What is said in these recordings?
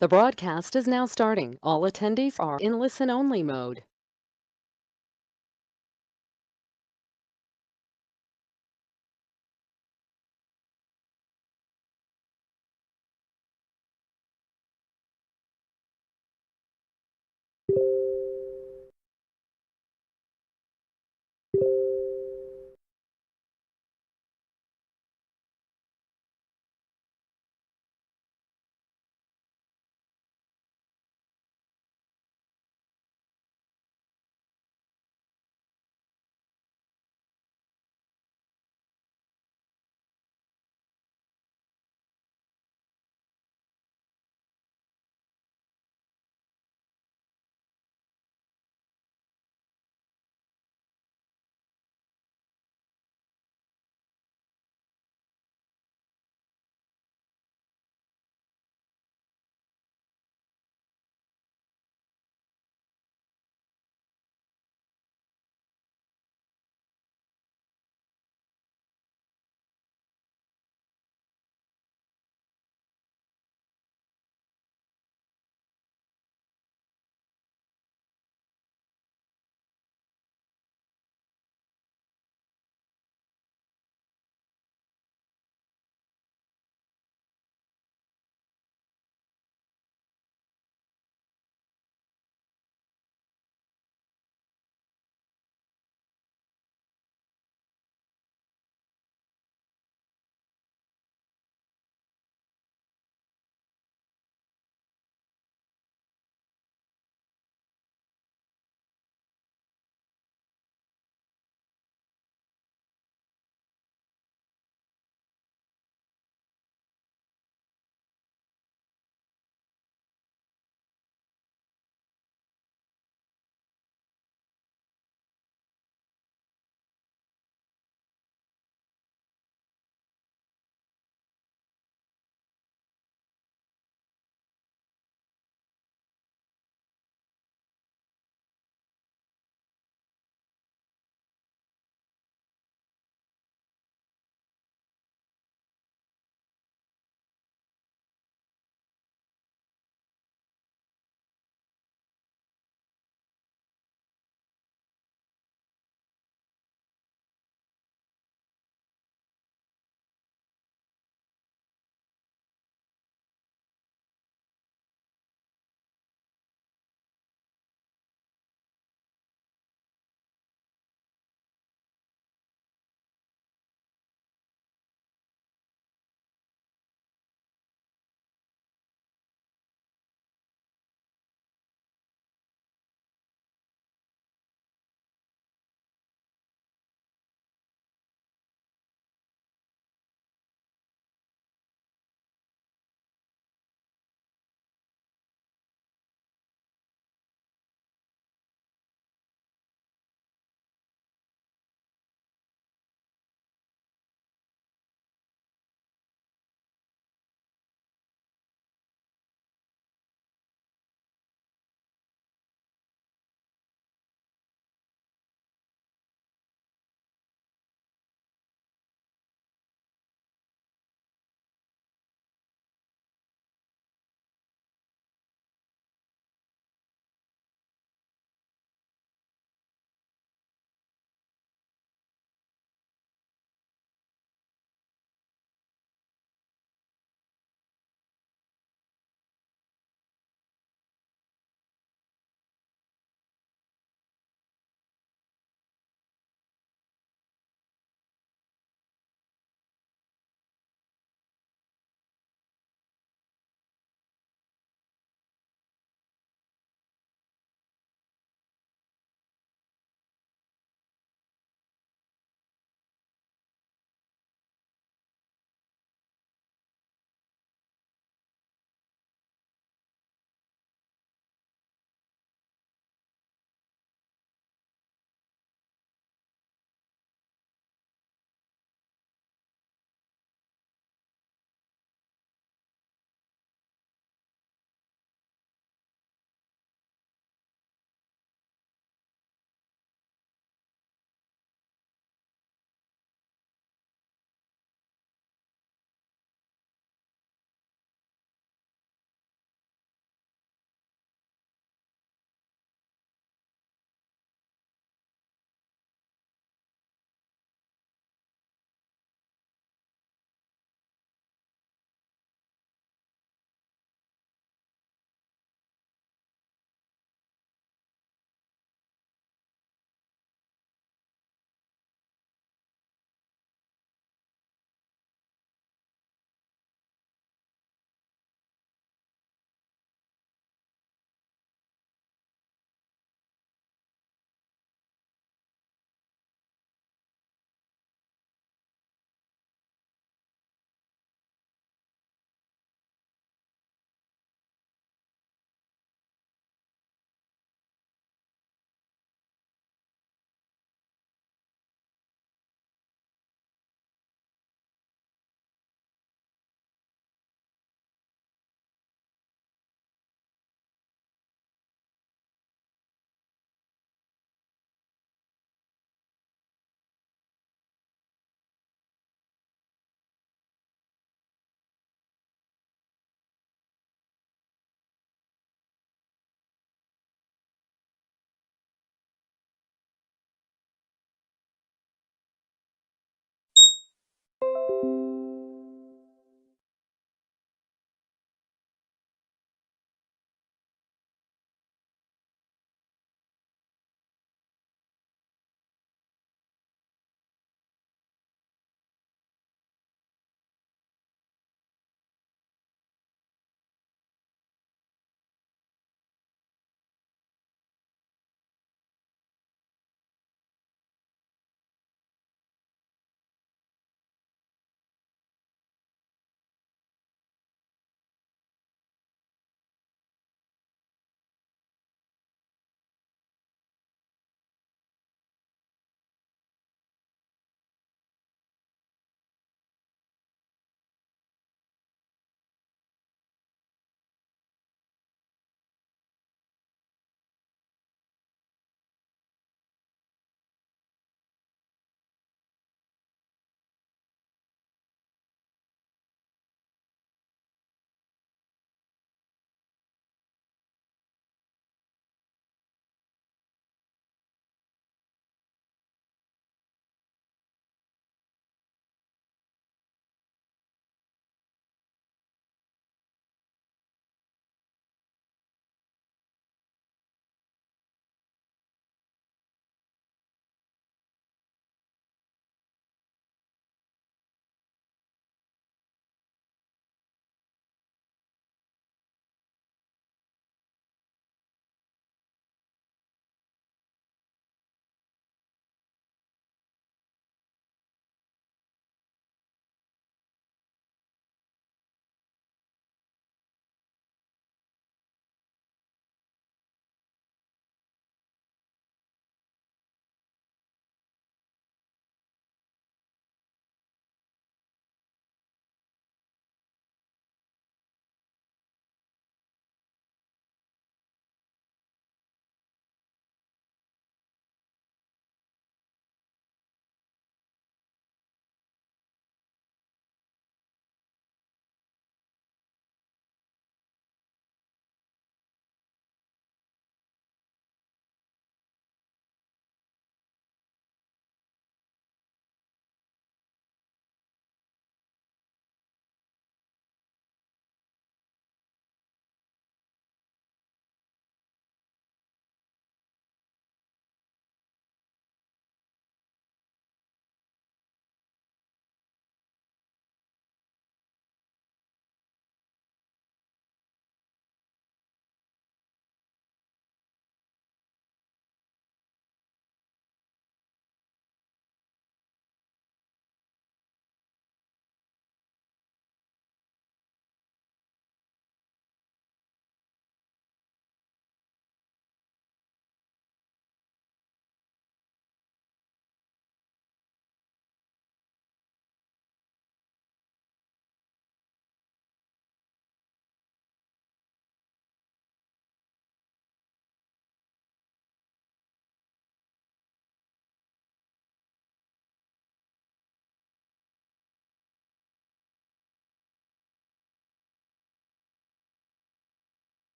The broadcast is now starting. All attendees are in listen-only mode.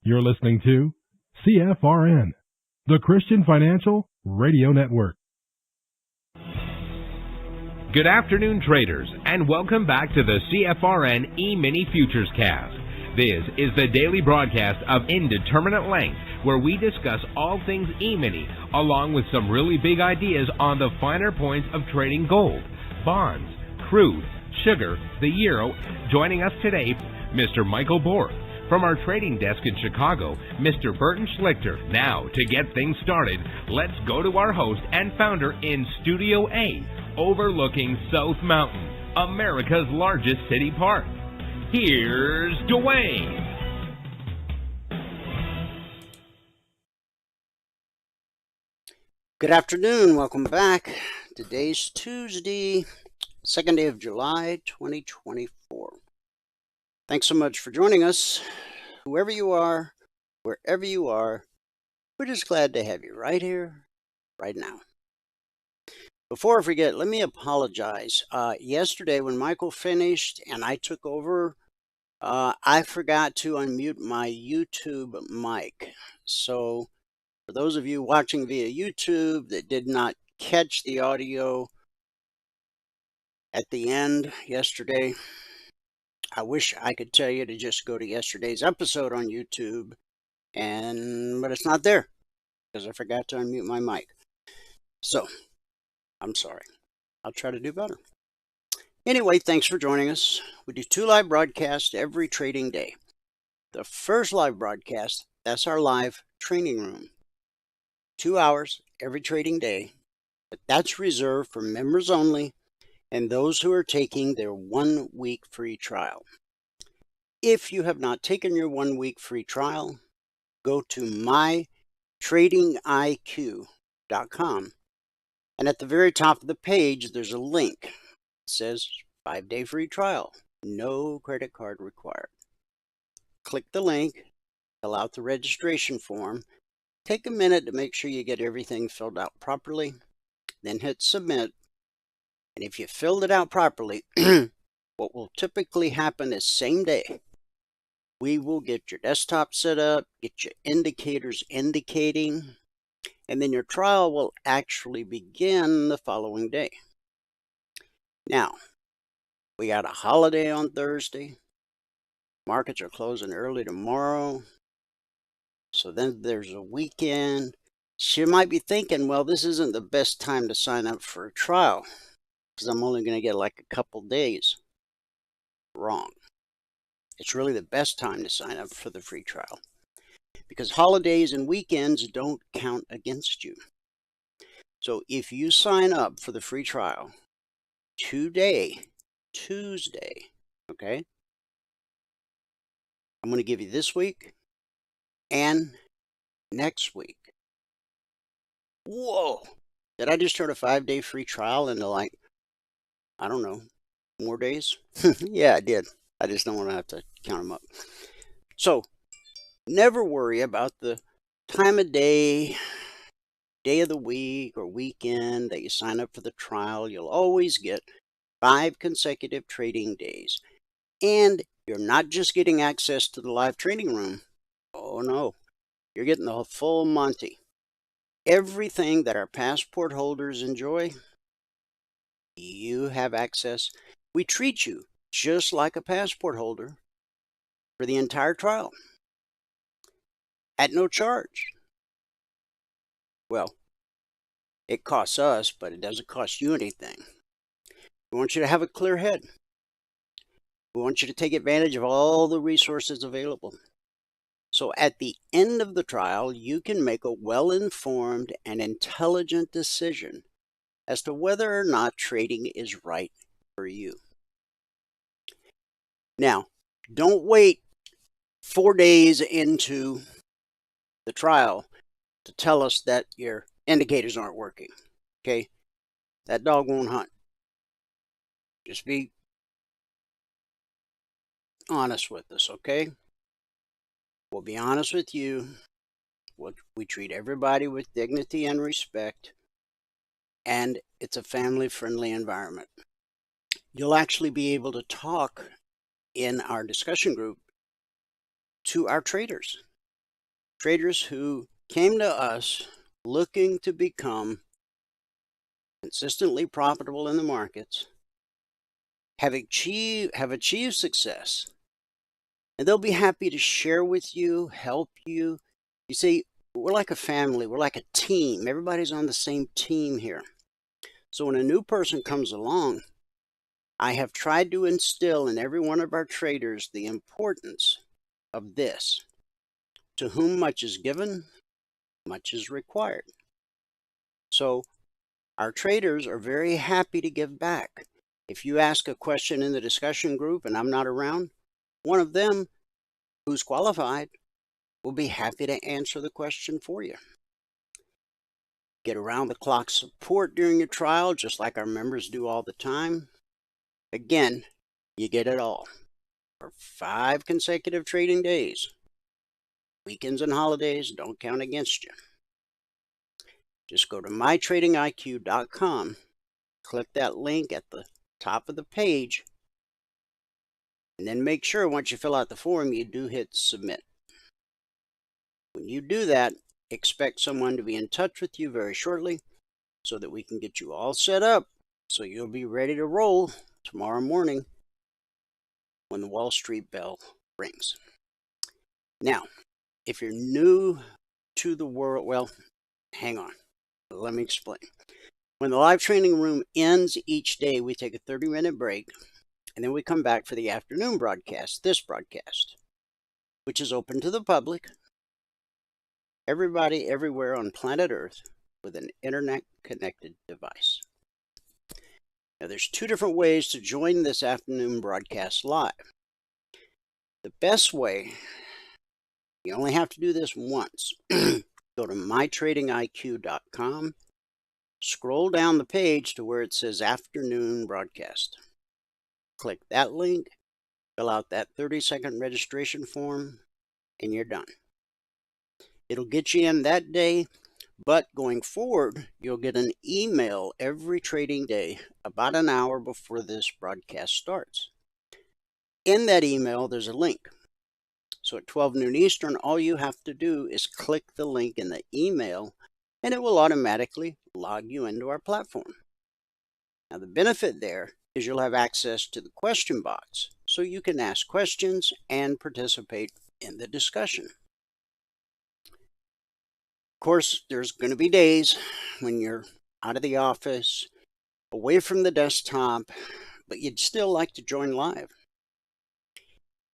You're listening to CFRN, the Christian Financial Radio Network. Good afternoon, traders, and welcome back to the CFRN E-mini Futures Cast. This is the daily broadcast of Indeterminate Length, where we discuss all things E-mini, along with some really big ideas on the finer points of trading gold, bonds, crude, sugar, the euro. Joining us today, Mr. Michael Borg. From our trading desk in Chicago, Mr. Burton Schlichter. Now, to get things started, let's go to our host and founder in Studio A, overlooking South Mountain, America's largest city park. Here's Dwayne. Good afternoon. Welcome back. Today's Tuesday, 2nd day of July, 2024. Thanks so much for joining us. Whoever you are, wherever you are, we're just glad to have you right here, right now. Before I forget, let me apologize. Yesterday when Michael finished and I took over, I forgot to unmute my YouTube mic. So for those of you watching via YouTube that did not catch the audio at the end yesterday, I wish I could tell you to just go to yesterday's episode on YouTube, but it's not there because I forgot to unmute my mic. So, I'm sorry. I'll try to do better. Anyway, thanks for joining us. We do 2 live broadcasts every trading day. The first live broadcast, that's our live training room. 2 hours every trading day, but that's reserved for members only and those who are taking their 1-week free trial. If you have not taken your 1-week free trial, go to mytradingiq.com, and at the very top of the page, there's a link. It says 5-day free trial, no credit card required. Click the link, fill out the registration form, take a minute to make sure you get everything filled out properly, then hit submit. And if you filled it out properly, what will typically happen is same day, we will get your desktop set up, get your indicators indicating, and then your trial will actually begin the following day. Now, we got a holiday on Thursday. Markets are closing early tomorrow. So then there's a weekend. So you might be thinking, well, this isn't the best time to sign up for a trial because I'm only going to get like a couple days. Wrong. It's really the best time to sign up for the free trial because holidays and weekends don't count against you. So if you sign up for the free trial today, Tuesday, okay, I'm going to give you this week and next week. Whoa! Did I just turn a 5-day free trial into like, I don't know, more days? Yeah, I did. I just don't want to have to count them up. So, never worry about the time of day, day of the week, or weekend that you sign up for the trial. You'll always get 5 consecutive trading days. And you're not just getting access to the live training room. Oh no, you're getting the full Monty. Everything that our passport holders enjoy, you have access. We treat you just like a passport holder for the entire trial at no charge. Well, it costs us, but it doesn't cost you anything. We want you to have a clear head. We want you to take advantage of all the resources available. So at the end of the trial, you can make a well-informed and intelligent decision as to whether or not trading is right for you. Now, don't wait 4 days into the trial to tell us that your indicators aren't working. Okay? That dog won't hunt. Just be honest with us, okay? We'll be honest with you. We treat everybody with dignity and respect, and it's a family-friendly environment. You'll actually be able to talk in our discussion group to our traders who came to us looking to become consistently profitable in the markets, have achieved success, and they'll be happy to share with you, help you. You see, we're like a family, we're like a team. Everybody's on the same team here. So when a new person comes along, I have tried to instill in every one of our traders the importance of this. To whom much is given, much is required. So our traders are very happy to give back. If you ask a question in the discussion group and I'm not around, one of them who's qualified will be happy to answer the question for you. Get around-the-clock support during your trial, just like our members do all the time. Again, you get it all for 5 consecutive trading days. Weekends and holidays don't count against you. Just go to mytradingiq.com, click that link at the top of the page, and then make sure once you fill out the form, you do hit submit. When you do that, expect someone to be in touch with you very shortly so that we can get you all set up so you'll be ready to roll tomorrow morning when the Wall Street bell rings. Now, if you're new to the world, well, hang on. Let me explain. When the live training room ends each day, we take a 30-minute break, and then we come back for the afternoon broadcast, this broadcast, which is open to the public, everybody everywhere on planet Earth with an internet-connected device. Now, there's 2 different ways to join this afternoon broadcast live. The best way, you only have to do this once. Go to mytradingiq.com, scroll down the page to where it says afternoon broadcast. Click that link, fill out that 30-second registration form, and you're done. It'll get you in that day, but going forward, you'll get an email every trading day about an hour before this broadcast starts. In that email, there's a link. So at 12 noon Eastern, all you have to do is click the link in the email, and it will automatically log you into our platform. Now, the benefit there is you'll have access to the question box, so you can ask questions and participate in the discussion. Of course, there's going to be days when you're out of the office, away from the desktop, but you'd still like to join live.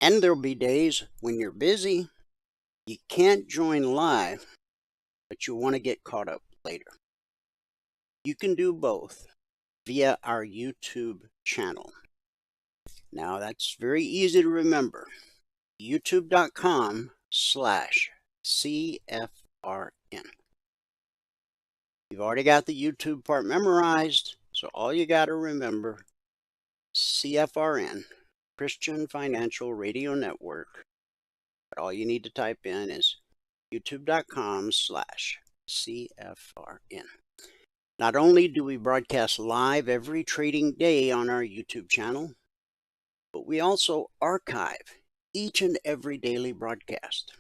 And there'll be days when you're busy, you can't join live, but you want to get caught up later. You can do both via our YouTube channel. Now, that's very easy to remember. youtube.com/CFRN. You've already got the YouTube part memorized, so all you got to remember, CFRN, Christian Financial Radio Network. But all you need to type in is youtube.com/CFRN. Not only do we broadcast live every trading day on our YouTube channel, but we also archive each and every daily broadcast.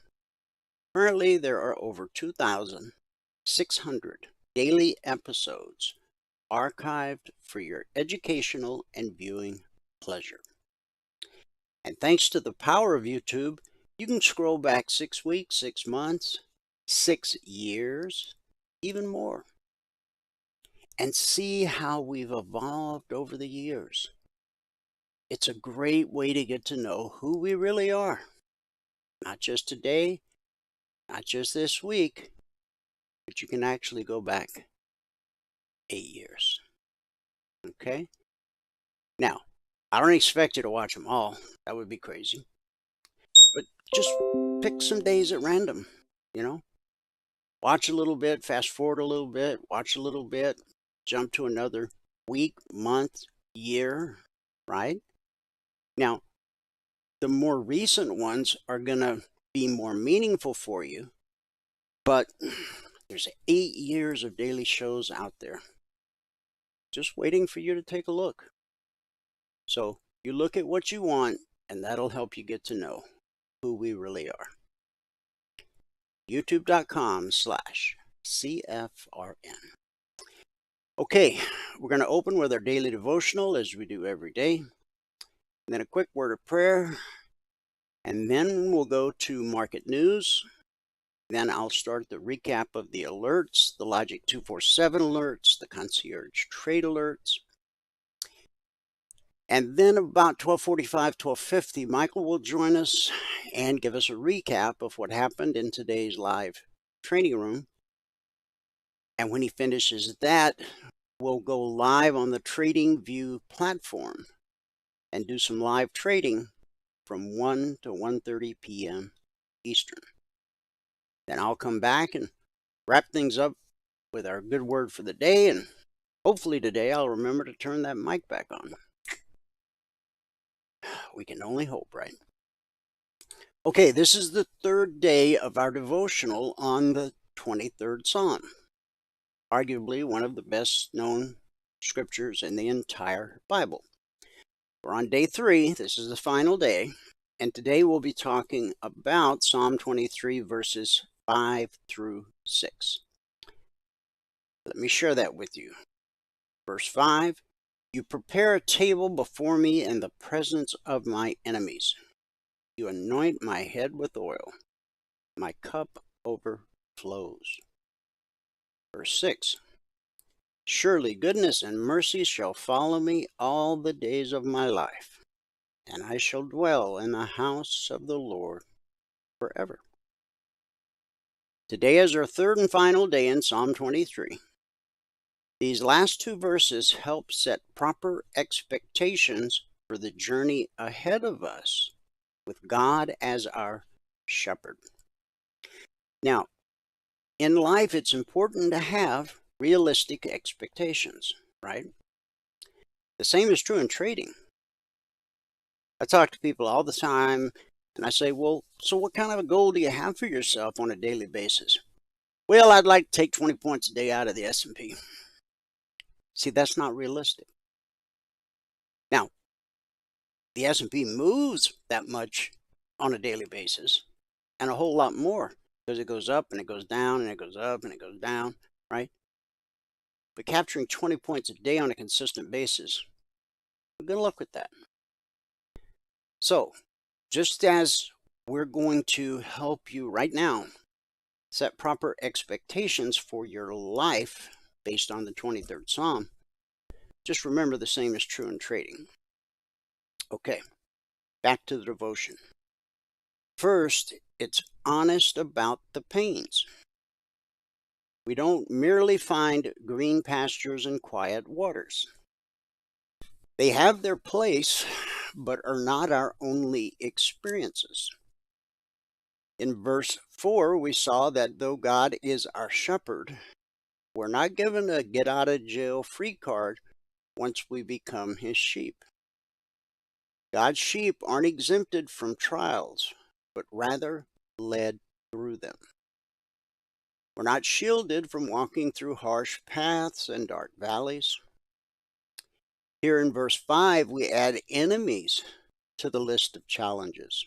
Currently, there are over 2,600 daily episodes archived for your educational and viewing pleasure. And thanks to the power of YouTube, you can scroll back 6 weeks, 6 months, 6 years, even more, and see how we've evolved over the years. It's a great way to get to know who we really are, not just today, not just this week, but you can actually go back 8 years. Okay? Now, I don't expect you to watch them all. That would be crazy. But just pick some days at random, you know? Watch a little bit, fast forward a little bit, watch a little bit, jump to another week, month, year, right? Now, the more recent ones are going to be more meaningful for you, but there's 8 years of daily shows out there just waiting for you to take a look. So you look at what you want, and that'll help you get to know who we really are. youtube.com/CFRN. Okay, we're going to open with our daily devotional as we do every day, and then a quick word of prayer, and then we'll go to market news. Then I'll start the recap of the alerts, the Logic 247 alerts, the concierge trade alerts. And then about 12:45, 12:50, Michael will join us and give us a recap of what happened in today's live training room. And when he finishes that, we'll go live on the TradingView platform and do some live trading from 1 to 1:30 p.m. Eastern. Then I'll come back and wrap things up with our good word for the day, and hopefully today I'll remember to turn that mic back on. We can only hope, right? Okay, this is the third day of our devotional on the 23rd Psalm, arguably one of the best known scriptures in the entire Bible. We're on day 3. This is the final day, and today we'll be talking about Psalm 23 verses 5 through 6. Let me share that with you. Verse 5, you prepare a table before me in the presence of my enemies. You anoint my head with oil. My cup overflows. Verse 6, surely goodness and mercy shall follow me all the days of my life, and I shall dwell in the house of the Lord forever. Today is our third and final day in Psalm 23. These last 2 verses help set proper expectations for the journey ahead of us with God as our shepherd. Now, in life, it's important to have realistic expectations, right? The same is true in trading. I talk to people all the time, and I say, well, so what kind of a goal do you have for yourself on a daily basis? Well, I'd like to take 20 points a day out of the S&P. See, that's not realistic. Now, the S&P moves that much on a daily basis, and a whole lot more, because it goes up and it goes down and it goes up and it goes down, right? But capturing 20 points a day on a consistent basis, good luck with that. So, just as we're going to help you right now set proper expectations for your life based on the 23rd Psalm, just remember the same is true in trading. Okay, back to the devotion. First, it's honest about the pains. We don't merely find green pastures and quiet waters. They have their place, but are not our only experiences. In verse 4, we saw that though God is our shepherd, we're not given a get-out-of-jail-free card once we become his sheep. God's sheep aren't exempted from trials, but rather led through them. We're not shielded from walking through harsh paths and dark valleys. Here in verse 5, we add enemies to the list of challenges.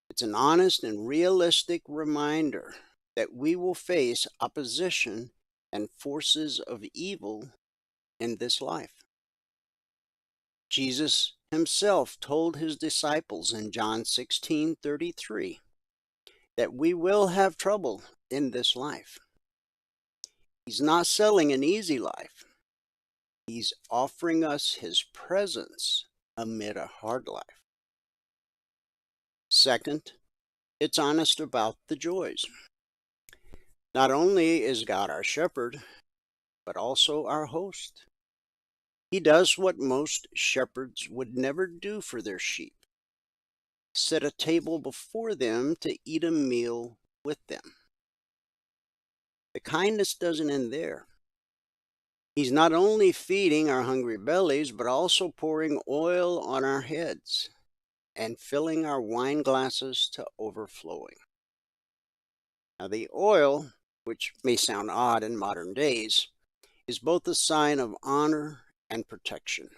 It's an honest and realistic reminder that we will face opposition and forces of evil in this life. Jesus himself told his disciples in John 16:33 that we will have trouble in this life. He's not selling an easy life. He's offering us his presence amid a hard life. Second, It's honest about the joys. Not only is God our shepherd, but also our host. He does what most shepherds would never do for their sheep: set a table before them to eat a meal with them. The kindness doesn't end there. He's not only feeding our hungry bellies, but also pouring oil on our heads and filling our wine glasses to overflowing. Now, the oil, which may sound odd in modern days, is both a sign of honor and protection.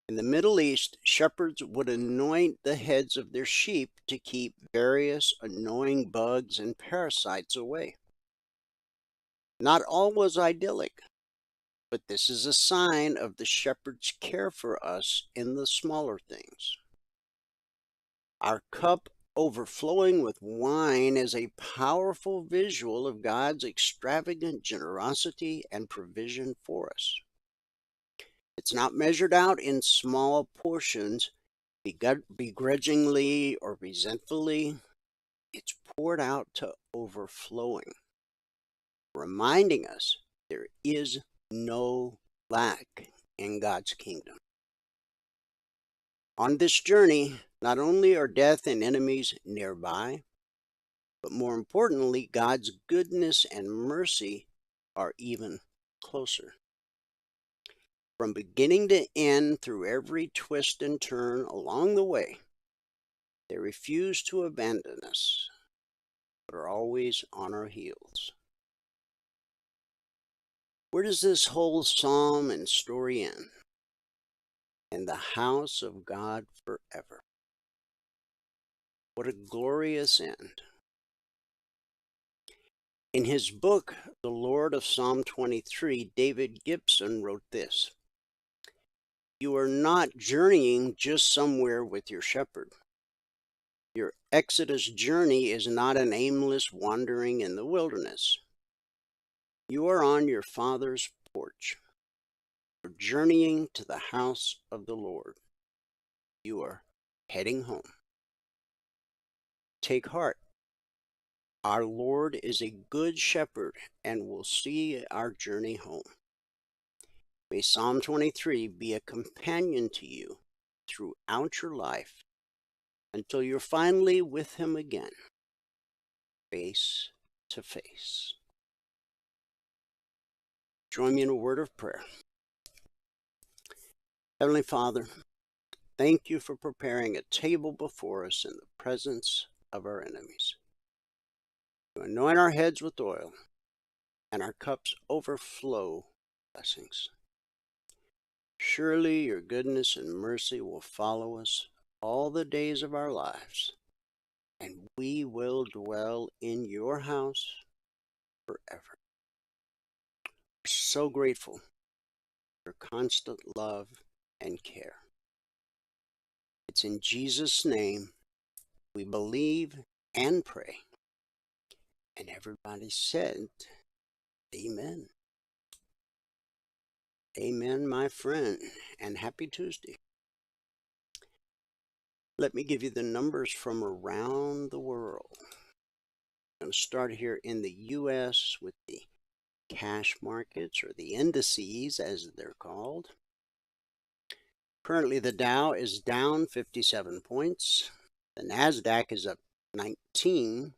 In the Middle East, shepherds would anoint the heads of their sheep to keep various annoying bugs and parasites away. Not all was idyllic, but this is a sign of the shepherd's care for us in the smaller things. Our cup overflowing with wine is a powerful visual of God's extravagant generosity and provision for us. It's not measured out in small portions, begrudgingly or resentfully. It's poured out to overflowing, reminding us there is no lack in God's kingdom. On this journey, not only are death and enemies nearby, but more importantly, God's goodness and mercy are even closer. From beginning to end, through every twist and turn along the way, they refuse to abandon us, but are always on our heels. Where does this whole psalm and story end? In the house of God forever. What a glorious end. In his book, The Lord of Psalm 23, David Gibson wrote this: "You are not journeying just somewhere with your shepherd. Your Exodus journey is not an aimless wandering in the wilderness. You are on your Father's porch. You're journeying to the house of the Lord. You are heading home. Take heart. Our Lord is a good shepherd and will see our journey home. May Psalm 23 be a companion to you throughout your life until you're finally with him again, face to face." Join me in a word of prayer. Heavenly Father, thank you for preparing a table before us in the presence of our enemies. You anoint our heads with oil, and our cups overflow blessings. Surely your goodness and mercy will follow us all the days of our lives, and we will dwell in your house forever. We're so grateful for your constant love and care. It's in Jesus' name we believe and pray. And everybody said, amen. Amen, my friend, and happy Tuesday. Let me give you the numbers from around the world. I'm going to start here in the U.S. with the cash markets, or the indices as they're called. Currently the Dow is down 57 points. The NASDAQ is up 19.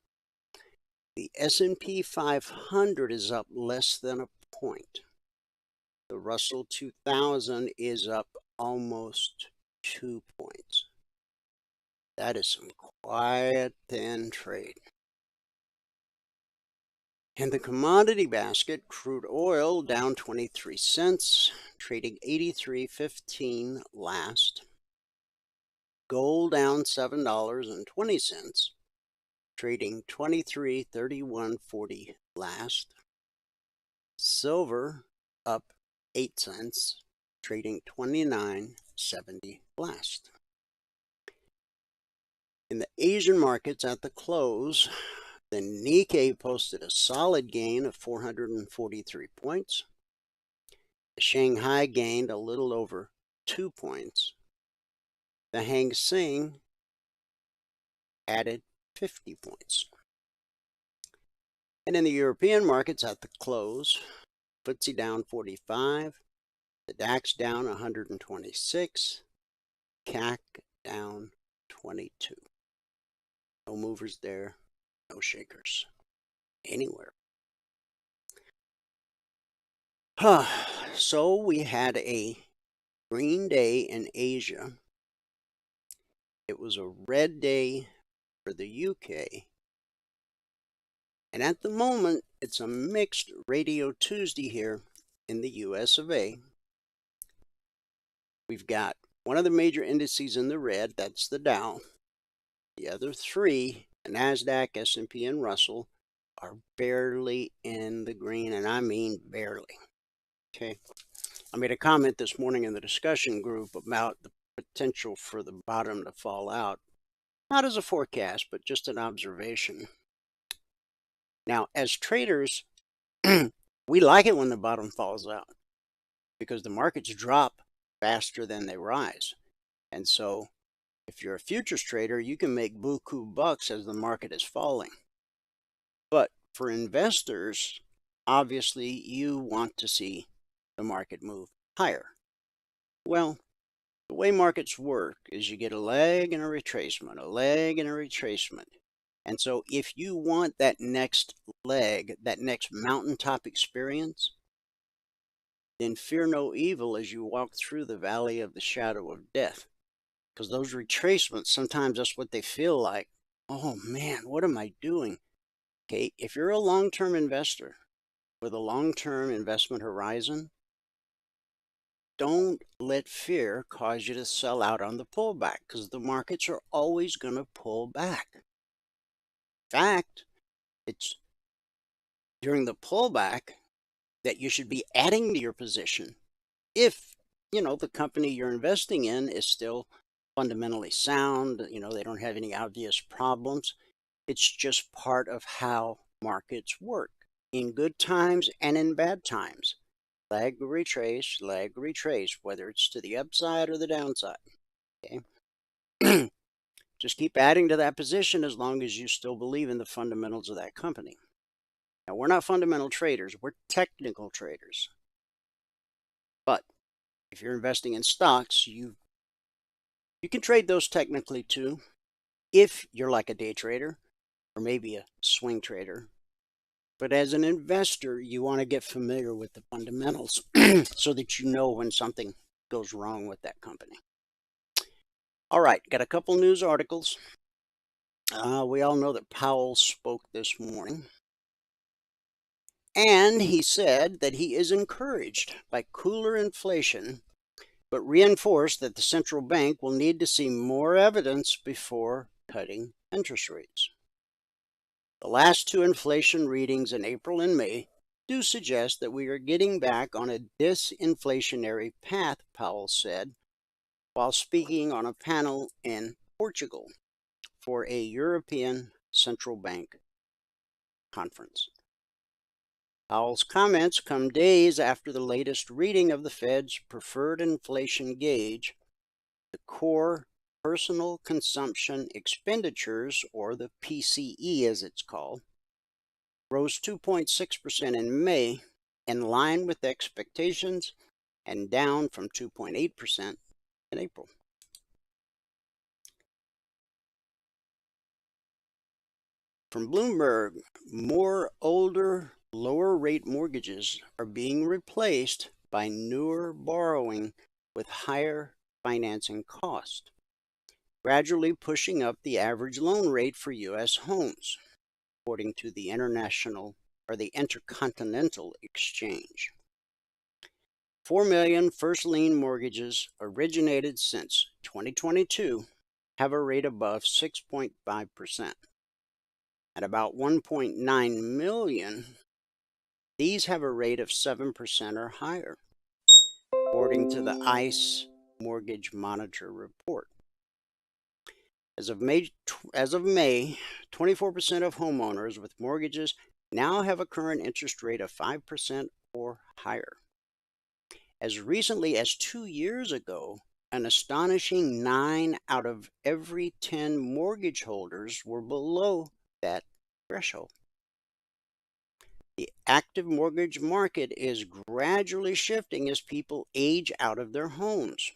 The S&P 500 is up less than a point. The Russell 2000 is up almost 2 points. That is some quiet, thin trade. In the commodity basket, crude oil down 23 cents, trading 83.15 last. Gold down $7.20, trading 23.3140 last. Silver up 8 cents, trading 29.70 last. In the Asian markets at the close, the Nikkei posted a solid gain of 443 points. The Shanghai gained a little over 2 points. The Hang Seng added 50 points. And in the European markets at the close, FTSE down 45, the DAX down 126, CAC down 22. No movers there, no shakers anywhere. So we had a green day in Asia. It was a red day for the UK. And at the moment, it's a mixed Radio Tuesday here in the US of A. We've got one of the major indices in the red, that's the Dow. The other three, the NASDAQ, S&P, and Russell, are barely in the green, and I mean barely. Okay. I made a comment this morning in the discussion group about the potential for the bottom to fall out. Not as a forecast, but just an observation. Now, as traders, we like it when the bottom falls out because the markets drop faster than they rise. And so if you're a futures trader, you can make buku bucks as the market is falling. But for investors, obviously you want to see the market move higher. Well, the way markets work is you get a leg and a retracement, a leg and a retracement. And so if you want that next leg, that next mountaintop experience, then fear no evil as you walk through the valley of the shadow of death. Because those retracements, sometimes that's what they feel like. Oh man, what am I doing? Okay, if you're a long-term investor with a long-term investment horizon, don't let fear cause you to sell out on the pullback, because the markets are always going to pull back. In fact, it's during the pullback that you should be adding to your position if, the company you're investing in is still fundamentally sound, they don't have any obvious problems. It's just part of how markets work in good times and in bad times. Lag, retrace, whether it's to the upside or the downside. Okay. Just keep adding to that position as long as you still believe in the fundamentals of that company. Now, we're not fundamental traders, we're technical traders. But if you're investing in stocks, you can trade those technically too, if you're like a day trader or maybe a swing trader. But as an investor, you want to get familiar with the fundamentals so that you know when something goes wrong with that company. All right, got a couple news articles. We all know that Powell spoke this morning. And he said that he is encouraged by cooler inflation, but reinforced that the central bank will need to see more evidence before cutting interest rates. The last two inflation readings in April and May do suggest that we are getting back on a disinflationary path, Powell said, while speaking on a panel in Portugal for a European Central Bank conference. Powell's comments come days after the latest reading of the Fed's preferred inflation gauge, the core personal consumption expenditures, or the PCE as it's called, rose 2.6% in May, in line with expectations, and down from 2.8% in April. From Bloomberg, more older, lower rate mortgages are being replaced by newer borrowing with higher financing cost, gradually pushing up the average loan rate for U.S. homes, according to the Intercontinental Exchange. 4 million first lien mortgages originated since 2022 have a rate above 6.5%. At about 1.9 million, these have a rate of 7% or higher, according to the ICE Mortgage Monitor report. As of May, 24% of homeowners with mortgages now have a current interest rate of 5% or higher. As recently as 2 years ago, an astonishing 9 out of every 10 mortgage holders were below that threshold. The active mortgage market is gradually shifting as people age out of their homes,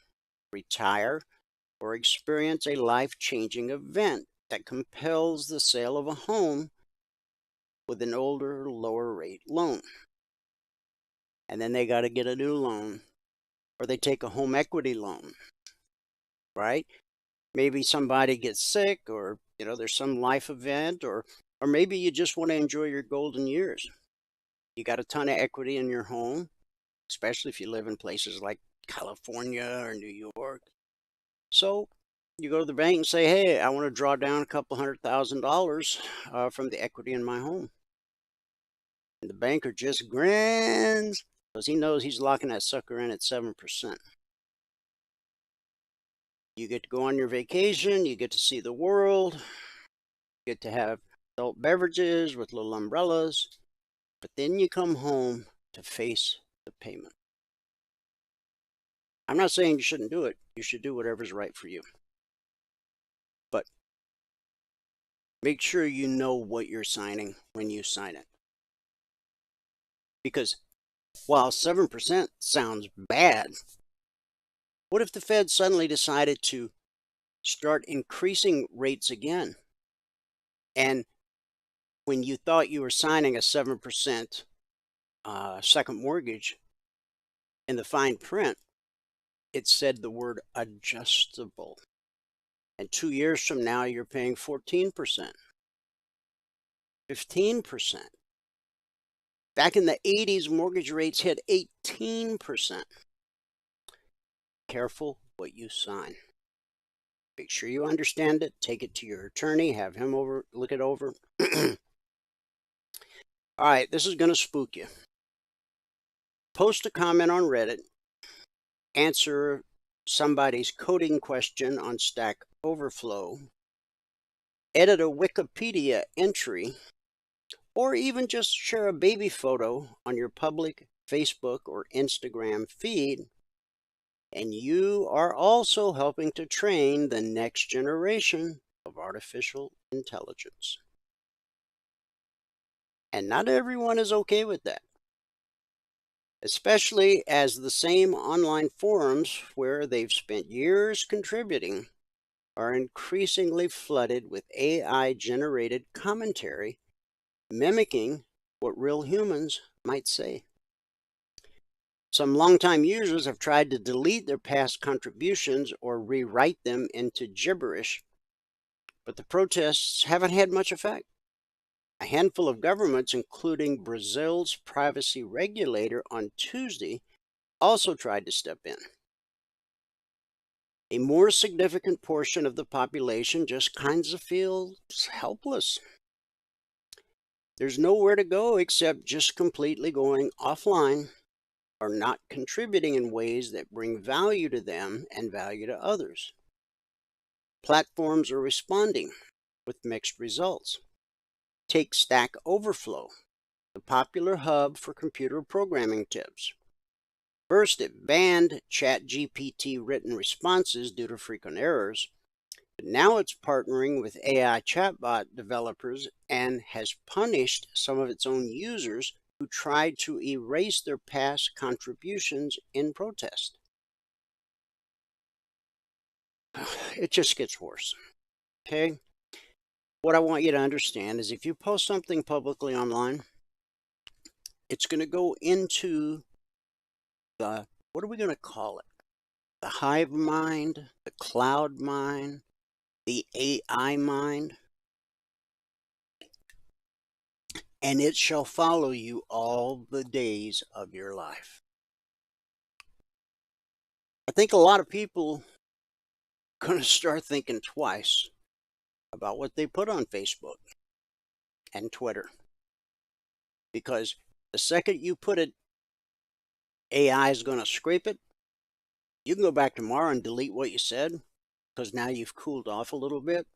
retire, or experience a life-changing event that compels the sale of a home with an older, lower rate loan. And then they got to get a new loan, or they take a home equity loan, right? Maybe somebody gets sick, or there's some life event, or maybe you just want to enjoy your golden years. You got a ton of equity in your home, especially if you live in places like California or New York. So you go to the bank and say, hey, I want to draw down a couple $100,000 from the equity in my home. And the banker just grins because he knows he's locking that sucker in at 7%. You get to go on your vacation, you get to see the world, you get to have adult beverages with little umbrellas, but then you come home to face the payment. I'm not saying you shouldn't do it. You should do whatever's right for you. But make sure you know what you're signing when you sign it. Because while 7% sounds bad, what if the Fed suddenly decided to start increasing rates again? And when you thought you were signing a 7% second mortgage, in the fine print, it said the word adjustable. And 2 years from now, you're paying 14%, 15%. Back in the 80s, mortgage rates hit 18%. Careful what you sign. Make sure you understand it. Take it to your attorney. Have him look it over. All right, this is going to spook you. Post a comment on Reddit. Answer somebody's coding question on Stack Overflow. Edit a Wikipedia entry. Or even just share a baby photo on your public Facebook or Instagram feed. And you are also helping to train the next generation of artificial intelligence. And not everyone is okay with that. Especially as the same online forums where they've spent years contributing are increasingly flooded with AI-generated commentary mimicking what real humans might say. Some longtime users have tried to delete their past contributions or rewrite them into gibberish, but the protests haven't had much effect. A handful of governments, including Brazil's privacy regulator on Tuesday, also tried to step in. A more significant portion of the population just kind of feels helpless. There's nowhere to go except just completely going offline or not contributing in ways that bring value to them and value to others. Platforms are responding with mixed results. Take Stack Overflow, the popular hub for computer programming tips. First, it banned ChatGPT written responses due to frequent errors, but now it's partnering with AI chatbot developers and has punished some of its own users who tried to erase their past contributions in protest. It just gets worse, okay? What I want you to understand is if you post something publicly online, it's going to go into the, what are we going to call it? The hive mind, the cloud mind, the AI mind, and it shall follow you all the days of your life. I think a lot of people are going to start thinking twice about what they put on Facebook and Twitter. Because the second you put it, AI is going to scrape it. You can go back tomorrow and delete what you said because now you've cooled off a little bit.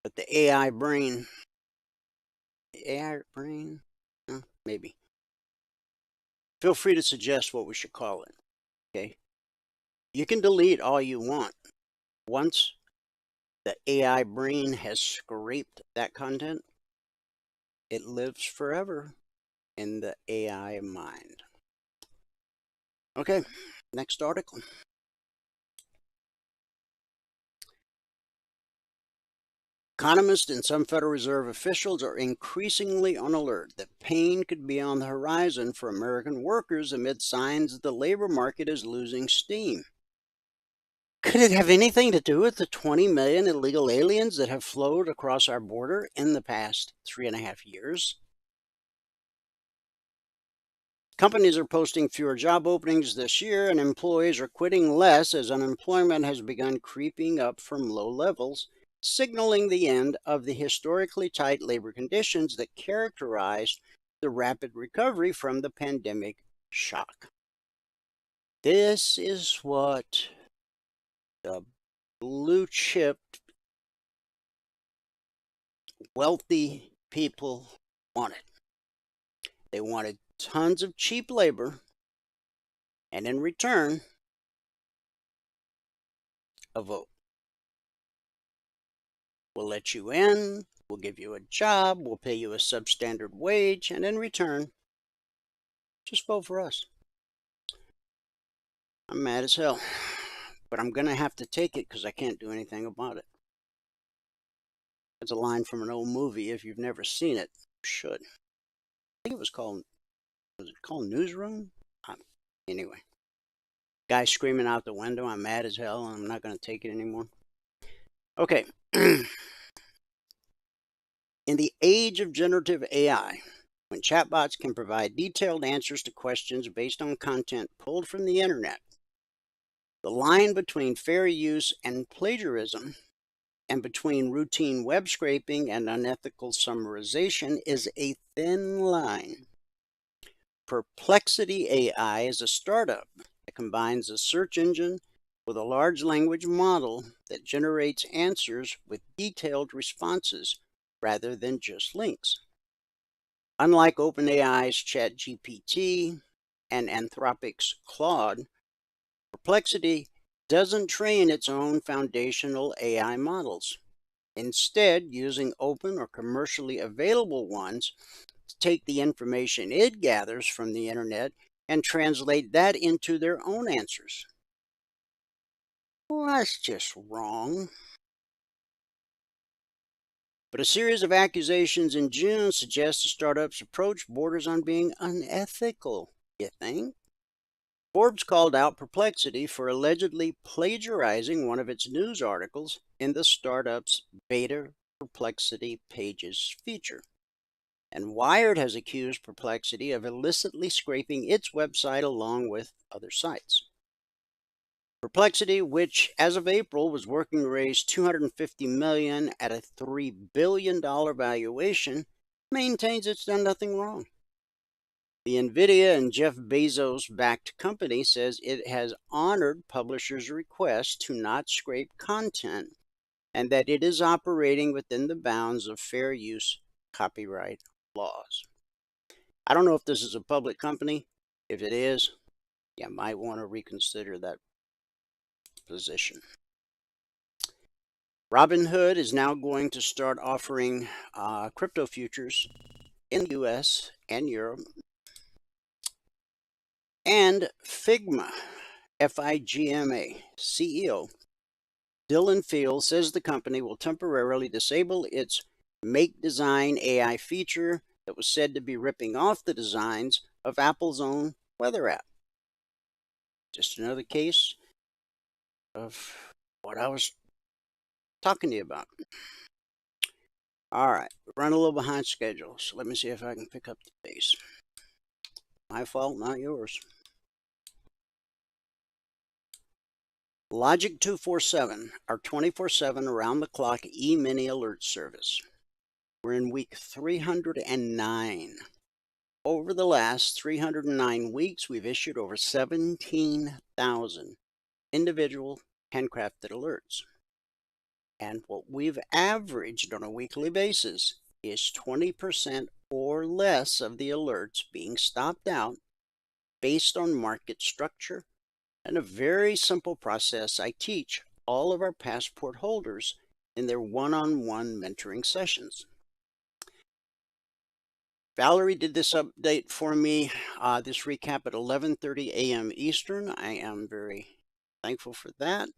But the AI brain, maybe. Feel free to suggest what we should call it, okay? You can delete all you want. Once the AI brain has scraped that content, it lives forever in the AI mind. Okay, next article. Economists and some Federal Reserve officials are increasingly on alert that pain could be on the horizon for American workers amid signs that the labor market is losing steam. Could it have anything to do with the 20 million illegal aliens that have flowed across our border in the past 3.5 years? Companies are posting fewer job openings this year, and employees are quitting less as unemployment has begun creeping up from low levels, signaling the end of the historically tight labor conditions that characterized the rapid recovery from the pandemic shock. This is what the blue chip wealthy people wanted. They wanted tons of cheap labor, and in return, a vote. We'll let you in, we'll give you a job, we'll pay you a substandard wage, and in return, just vote for us. I'm mad as hell, but I'm going to have to take it because I can't do anything about it. That's a line from an old movie. If you've never seen it, you should. I think was it called Newsroom? Anyway, guy screaming out the window, I'm mad as hell and I'm not going to take it anymore. Okay. In the age of generative AI, when chatbots can provide detailed answers to questions based on content pulled from the internet, the line between fair use and plagiarism, and between routine web scraping and unethical summarization, is a thin line. Perplexity AI is a startup that combines a search engine with a large language model that generates answers with detailed responses rather than just links. Unlike OpenAI's ChatGPT and Anthropic's Claude, Perplexity doesn't train its own foundational AI models. Instead, using open or commercially available ones to take the information it gathers from the internet and translate that into their own answers. Well, that's just wrong. But a series of accusations in June suggests the startup's approach borders on being unethical, you think? Forbes called out Perplexity for allegedly plagiarizing one of its news articles in the startup's beta Perplexity Pages feature. And Wired has accused Perplexity of illicitly scraping its website along with other sites. Perplexity, which as of April was working to raise $250 million at a $3 billion valuation, maintains it's done nothing wrong. The NVIDIA and Jeff Bezos-backed company says it has honored publishers' requests to not scrape content and that it is operating within the bounds of fair use copyright laws. I don't know if this is a public company. If it is, you might want to reconsider that position. Robinhood is now going to start offering crypto futures in the US and Europe. And Figma, F-I-G-M-A, CEO Dylan Field says the company will temporarily disable its Make Design AI feature that was said to be ripping off the designs of Apple's own weather app. Just another case of what I was talking to you about. All right, we're running a little behind schedule, so let me see if I can pick up the pace. My fault, not yours. Logic 247, our 24/7 around-the-clock E-mini alert service. We're in week 309. Over the last 309 weeks, we've issued over 17,000 individual handcrafted alerts. And what we've averaged on a weekly basis is 20% or less of the alerts being stopped out based on market structure And a very simple process I teach all of our passport holders in their one-on-one mentoring sessions. Valerie did this update for me, this recap at 11:30 a.m. Eastern. I am very thankful for that.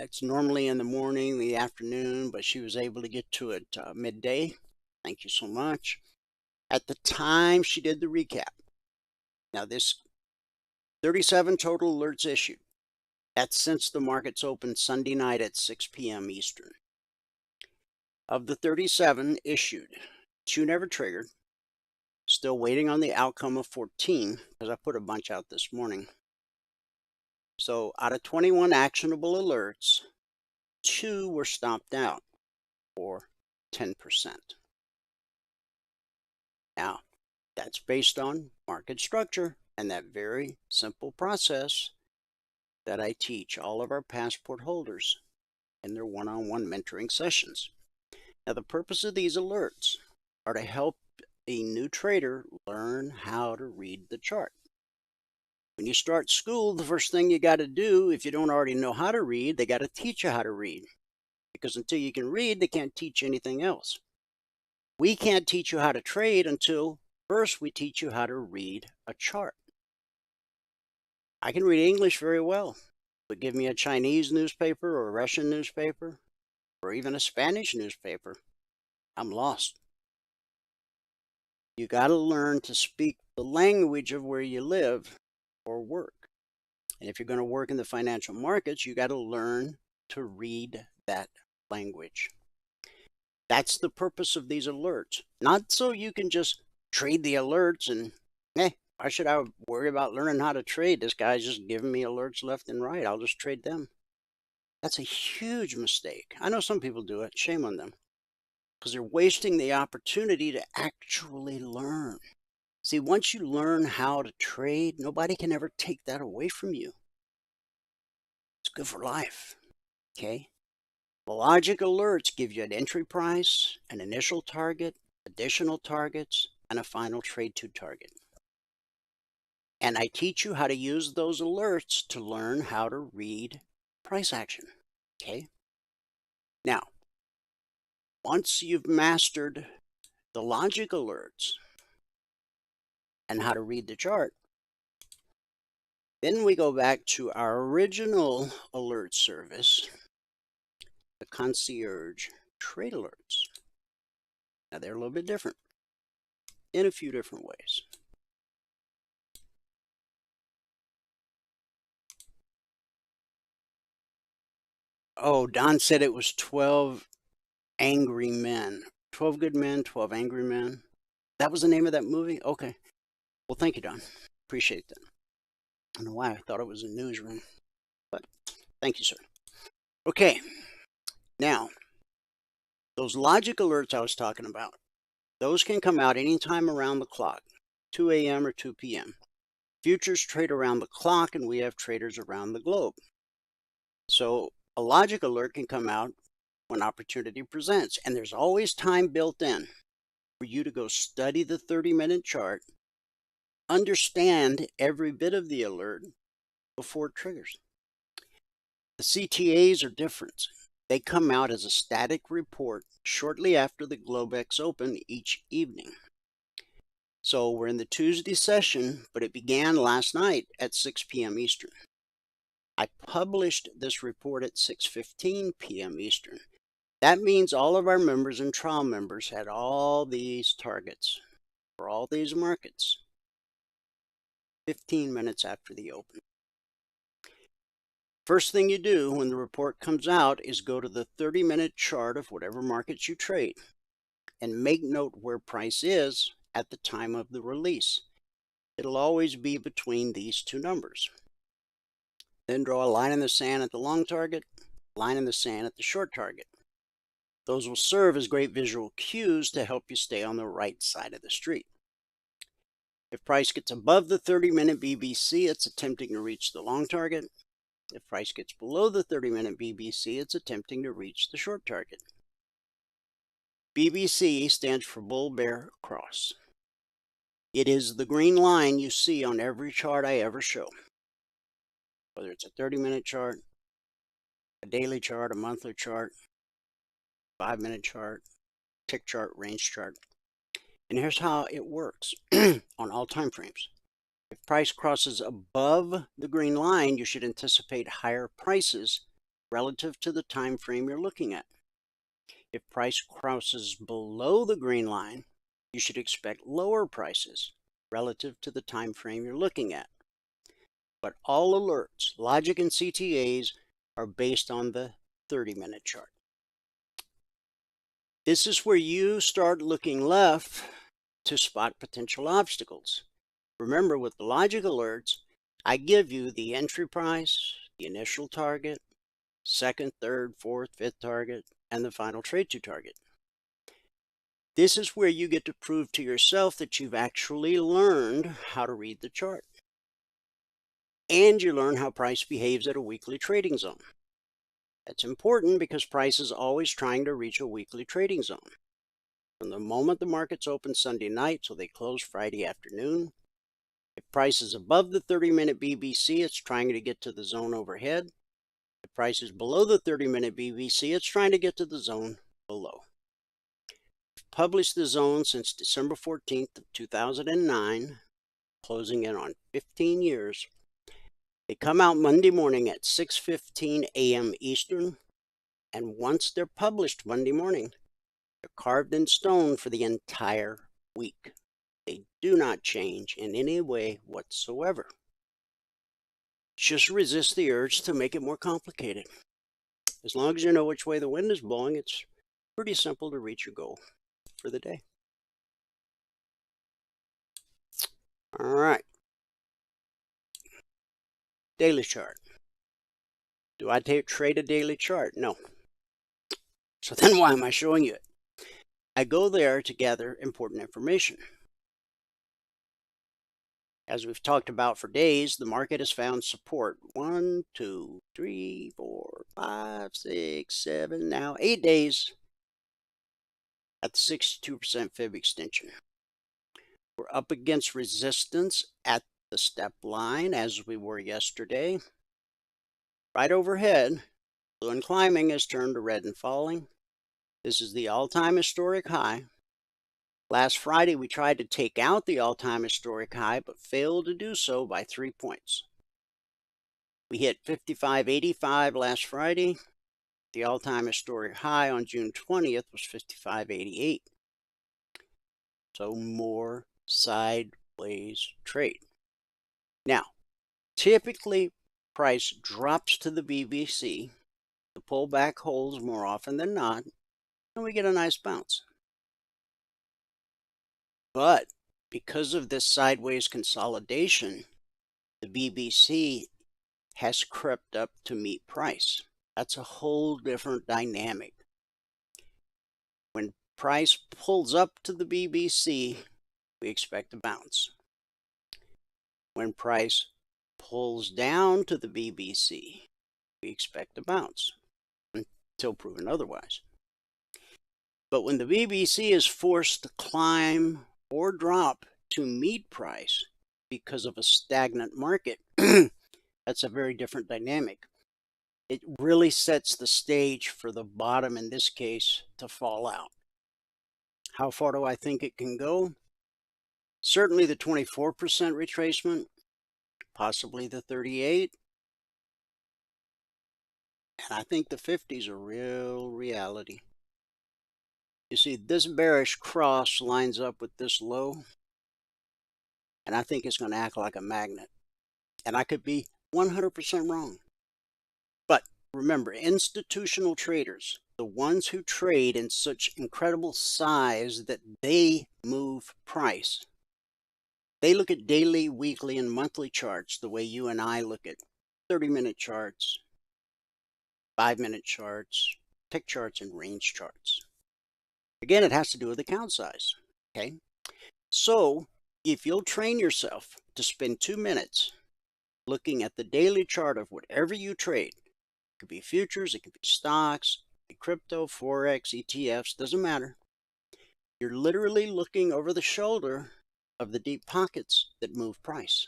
It's normally in the morning, the afternoon, but she was able to get to it midday. Thank you so much. At the time she did the recap, now this 37 total alerts issued. That's since the markets opened Sunday night at 6 p.m. Eastern. Of the 37 issued, 2 never triggered. Still waiting on the outcome of 14 because I put a bunch out this morning. So out of 21 actionable alerts, 2 were stopped out, or 10%. Now, that's based on market structure and that very simple process that I teach all of our passport holders in their one-on-one mentoring sessions. Now, the purpose of these alerts are to help a new trader learn how to read the chart. When you start school, the first thing you got to do, if you don't already know how to read, they got to teach you how to read. Because until you can read, they can't teach anything else. We can't teach you how to trade until first we teach you how to read a chart. I can read English very well, but give me a Chinese newspaper or a Russian newspaper or even a Spanish newspaper, I'm lost. You got to learn to speak the language of where you live or work. And if you're going to work in the financial markets, you got to learn to read that language. That's the purpose of these alerts. Not so you can just trade the alerts and, why should I worry about learning how to trade? This guy's just giving me alerts left and right. I'll just trade them. That's a huge mistake. I know some people do it. Shame on them. Because they're wasting the opportunity to actually learn. See, once you learn how to trade, nobody can ever take that away from you. It's good for life. Okay? The logic alerts give you an entry price, an initial target, additional targets, and a final trade to target. And I teach you how to use those alerts to learn how to read price action. Okay? Now, once you've mastered the logic alerts and how to read the chart, then we go back to our original alert service, the concierge trade alerts. Now, they're a little bit different in a few different ways. Oh, Don said it was 12 angry men. 12 good men, 12 angry men. That was the name of that movie? Okay. Well, thank you, Don. Appreciate that. I don't know why I thought it was a newsroom, but thank you, sir. Okay. Now, those logic alerts I was talking about, those can come out anytime around the clock, 2 a.m. or 2 p.m. Futures trade around the clock, and we have traders around the globe. So a logic alert can come out when opportunity presents, and there's always time built in for you to go study the 30-minute chart, understand every bit of the alert before it triggers. The CTAs are different. They come out as a static report shortly after the Globex open each evening. So we're in the Tuesday session, but it began last night at 6 p.m. Eastern. I published this report at 6:15 p.m. Eastern. That means all of our members and trial members had all these targets for all these markets 15 minutes after the open. First thing you do when the report comes out is go to the 30-minute chart of whatever markets you trade and make note where price is at the time of the release. It'll always be between these two numbers. Then draw a line in the sand at the long target, line in the sand at the short target. Those will serve as great visual cues to help you stay on the right side of the street. If price gets above the 30-minute BBC, it's attempting to reach the long target. If price gets below the 30-minute BBC, it's attempting to reach the short target. BBC stands for Bull Bear Cross. It is the green line you see on every chart I ever show. whether it's a 30-minute chart, a daily chart, a monthly chart, 5-minute chart, tick chart, range chart. And here's how it works on all time frames. If price crosses above the green line, you should anticipate higher prices relative to the time frame you're looking at. If price crosses below the green line, you should expect lower prices relative to the time frame you're looking at. But all alerts, logic, and CTAs are based on the 30-minute chart. This is where you start looking left to spot potential obstacles. Remember, with the logic alerts, I give you the entry price, the initial target, second, third, fourth, fifth target, and the final trade to target. This is where you get to prove to yourself that you've actually learned how to read the chart. And you learn how price behaves at a weekly trading zone. That's important because price is always trying to reach a weekly trading zone. From the moment the markets open Sunday night till they close Friday afternoon, if price is above the 30-minute BBC, it's trying to get to the zone overhead. If price is below the 30-minute BBC, it's trying to get to the zone below. We've published the zone since December 14th of 2009, closing in on 15 years. They come out Monday morning at 6:15 a.m. Eastern, and once they're published Monday morning, they're carved in stone for the entire week. They do not change in any way whatsoever. Just resist the urge to make it more complicated. As long as you know which way the wind is blowing, it's pretty simple to reach your goal for the day. All right. Daily chart. Do I trade a daily chart? No. So then why am I showing you it? I go there to gather important information. As we've talked about for days, the market has found support 1, 2, 3, 4, 5, 6, 7, now 8 days at the 62% fib extension. We're up against resistance at the step line as we were yesterday. Right overhead, blue and climbing has turned to red and falling. This is the all-time historic high. Last Friday, we tried to take out the all-time historic high, but failed to do so by 3 points. We hit 55.85 last Friday. The all-time historic high on June 20th was 55.88. So more sideways trade. Now, typically, price drops to the BBC. The pullback holds more often than not, and we get a nice bounce. But because of this sideways consolidation, the BBC has crept up to meet price. That's a whole different dynamic. When price pulls up to the BBC, we expect a bounce. When price pulls down to the BBC, we expect a bounce until proven otherwise. But when the BBC is forced to climb or drop to meet price because of a stagnant market, that's a very different dynamic. It really sets the stage for the bottom, in this case, to fall out. How far do I think it can go? Certainly the 24% retracement, possibly the 38%. And I think the 50s are real reality. You see, this bearish cross lines up with this low, and I think it's going to act like a magnet. And I could be 100% wrong. But remember, institutional traders, the ones who trade in such incredible size that they move price, they look at daily, weekly, and monthly charts the way you and I look at 30-minute charts, 5-minute charts, tick charts, and range charts. Again, it has to do with account size, okay? So if you'll train yourself to spend 2 minutes looking at the daily chart of whatever you trade, it could be futures, it could be stocks, it could be crypto, Forex, ETFs, doesn't matter. You're literally looking over the shoulder of the deep pockets that move price.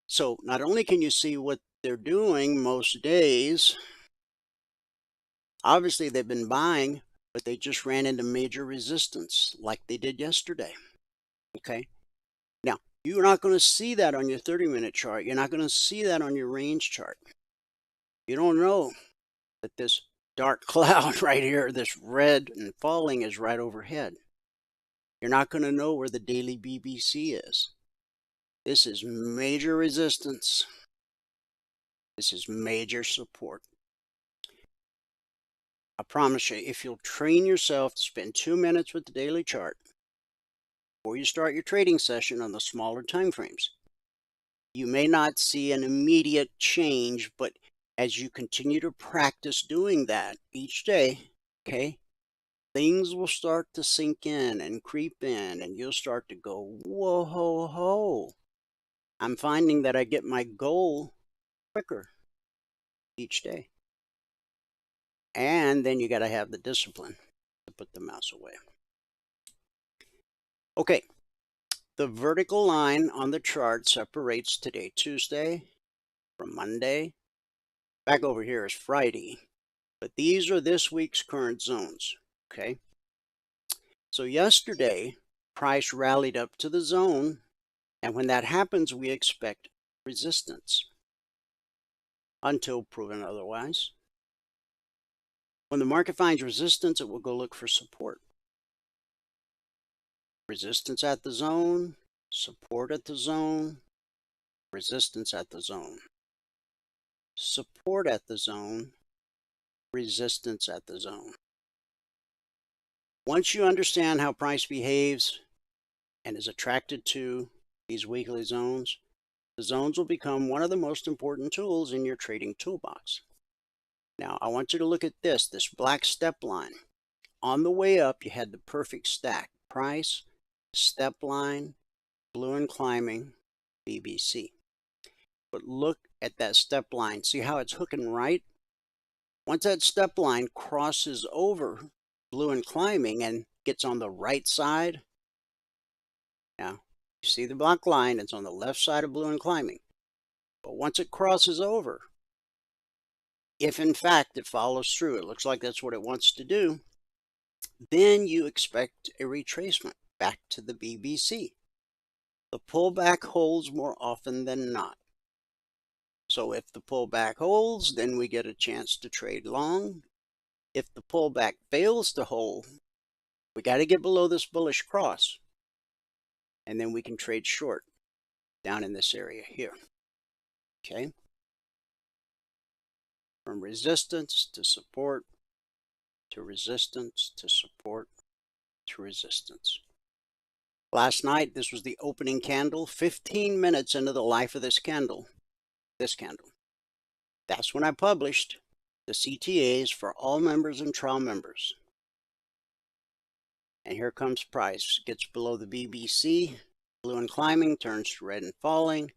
So not only can you see what they're doing most days, obviously they've been buying, but they just ran into major resistance like they did yesterday. Okay. Now, you're not going to see that on your 30-minute chart. You're not going to see that on your range chart. You don't know that this dark cloud right here, this red and falling, is right overhead. You're not going to know where the daily BBC is. This is major resistance. This is major support. I promise you, if you'll train yourself to spend 2 minutes with the daily chart before you start your trading session on the smaller time frames, you may not see an immediate change, but as you continue to practice doing that each day, okay, things will start to sink in and creep in, and you'll start to go, whoa, ho, ho. I'm finding that I get my goal quicker each day. And then you got to have the discipline to put the mouse away. Okay, the vertical line on the chart separates today, Tuesday, from Monday. Back over here is Friday. But these are this week's current zones, okay? So yesterday, price rallied up to the zone, and when that happens, we expect resistance until proven otherwise. When the market finds resistance, it will go look for support. Resistance at the zone, support at the zone, resistance at the zone. Support at the zone, resistance at the zone. Once you understand how price behaves and is attracted to these weekly zones, the zones will become one of the most important tools in your trading toolbox. Now, I want you to look at this black step line. On the way up, you had the perfect stack. Price, step line, blue and climbing, BBC. But look at that step line. See how it's hooking right? Once that step line crosses over blue and climbing and gets on the right side, now you see the black line, it's on the left side of blue and climbing. But once it crosses over, if in fact it follows through, it looks like that's what it wants to do, then you expect a retracement back to the BBC. The pullback holds more often than not. So if the pullback holds, then we get a chance to trade long. If the pullback fails to hold, we got to get below this bullish cross, and then we can trade short down in this area here. Okay? From resistance to support, to resistance, to support, to resistance. Last night, this was the opening candle, 15 minutes into the life of this candle. That's when I published the CTAs for all members and trial members. And here comes price, gets below the BBC, blue and climbing, turns to red and falling,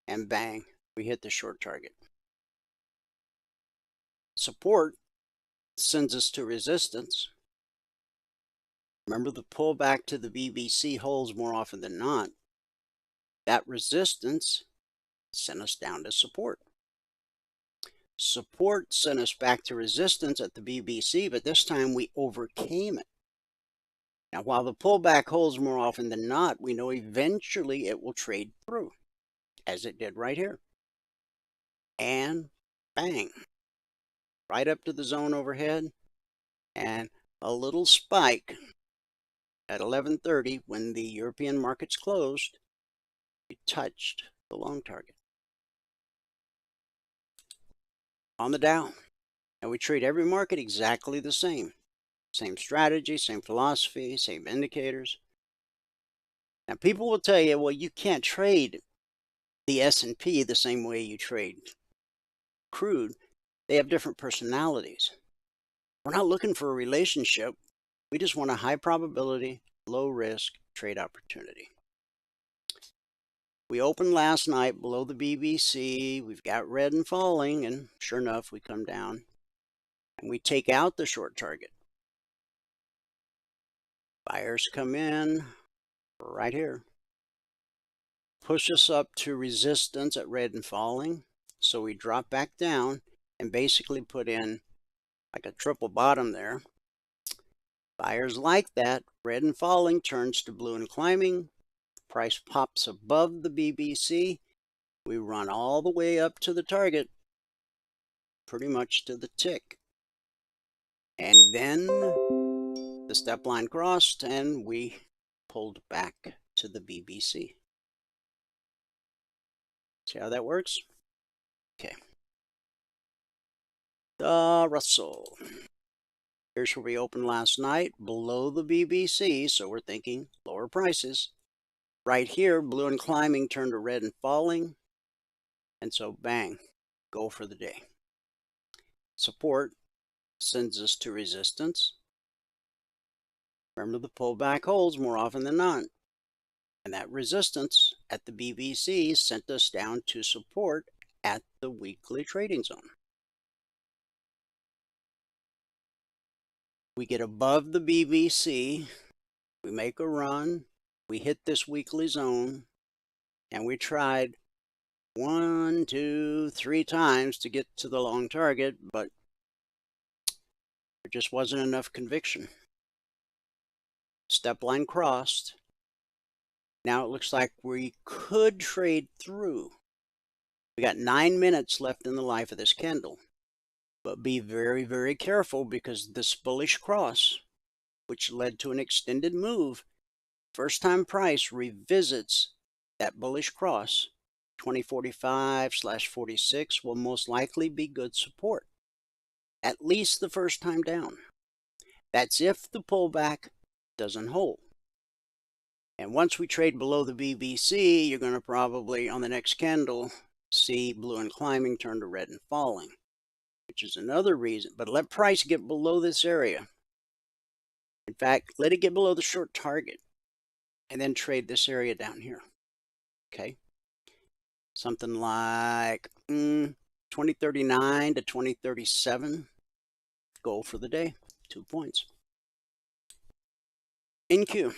and bang, we hit the short target. Support sends us to resistance. Remember, the pullback to the BBC holds more often than not. That resistance sent us down to support. Support sent us back to resistance at the BBC, but this time we overcame it. Now, while the pullback holds more often than not, we know eventually it will trade through, as it did right here. And bang, right up to the zone overhead, and a little spike at 11:30 when the European markets closed, we touched the long target on the Dow. And we trade every market exactly the same. Same strategy, same philosophy, same indicators. Now, people will tell you, well, you can't trade the S&P the same way you trade crude. They have different personalities. We're not looking for a relationship. We just want a high probability, low risk trade opportunity. We opened last night below the BBC. We've got red and falling, and sure enough, we come down and we take out the short target. Buyers come in right here, push us up to resistance at red and falling. So we drop back down and basically put in like a triple bottom there. Buyers like that. Red and falling turns to blue and climbing. Price pops above the BBC. We run all the way up to the target, pretty much to the tick. And then the step line crossed and we pulled back to the BBC. See how that works? Okay. The Russell. Here's where we opened last night, below the BBC, so we're thinking lower prices. Right here, blue and climbing turned to red and falling. And so bang, go for the day. Support sends us to resistance. Remember, the pullback holds more often than not. And that resistance at the BBC sent us down to support at the weekly trading zone. We get above the BBC, we make a run, we hit this weekly zone, and we tried 1, 2, 3 times to get to the long target, but there just wasn't enough conviction. Step line crossed. Now it looks like we could trade through. We got 9 minutes left in the life of this candle. But be very, very careful, because this bullish cross, which led to an extended move, first time price revisits that bullish cross, 2045/46 will most likely be good support. At least the first time down. That's if the pullback doesn't hold. And once we trade below the BBC, you're going to probably, on the next candle, see blue and climbing turn to red and falling, which is another reason. But let price get below this area. In fact, let it get below the short target and then trade this area down here. Okay? Something like 2039 to 2037. Goal for the day, 2 points. NQ.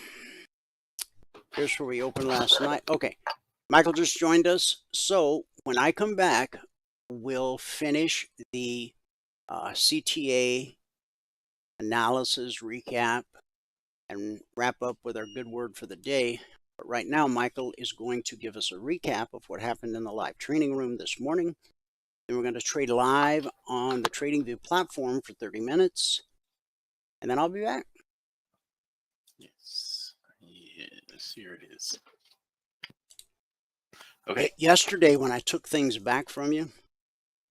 Here's where we opened last night. Okay, Michael just joined us. So when I come back, we'll finish the CTA analysis recap and wrap up with our good word for the day. But right now, Michael is going to give us a recap of what happened in the live training room this morning. Then we're going to trade live on the TradingView platform for 30 minutes. And then I'll be back. Yes, here it is. Okay. Yesterday, when I took things back from you,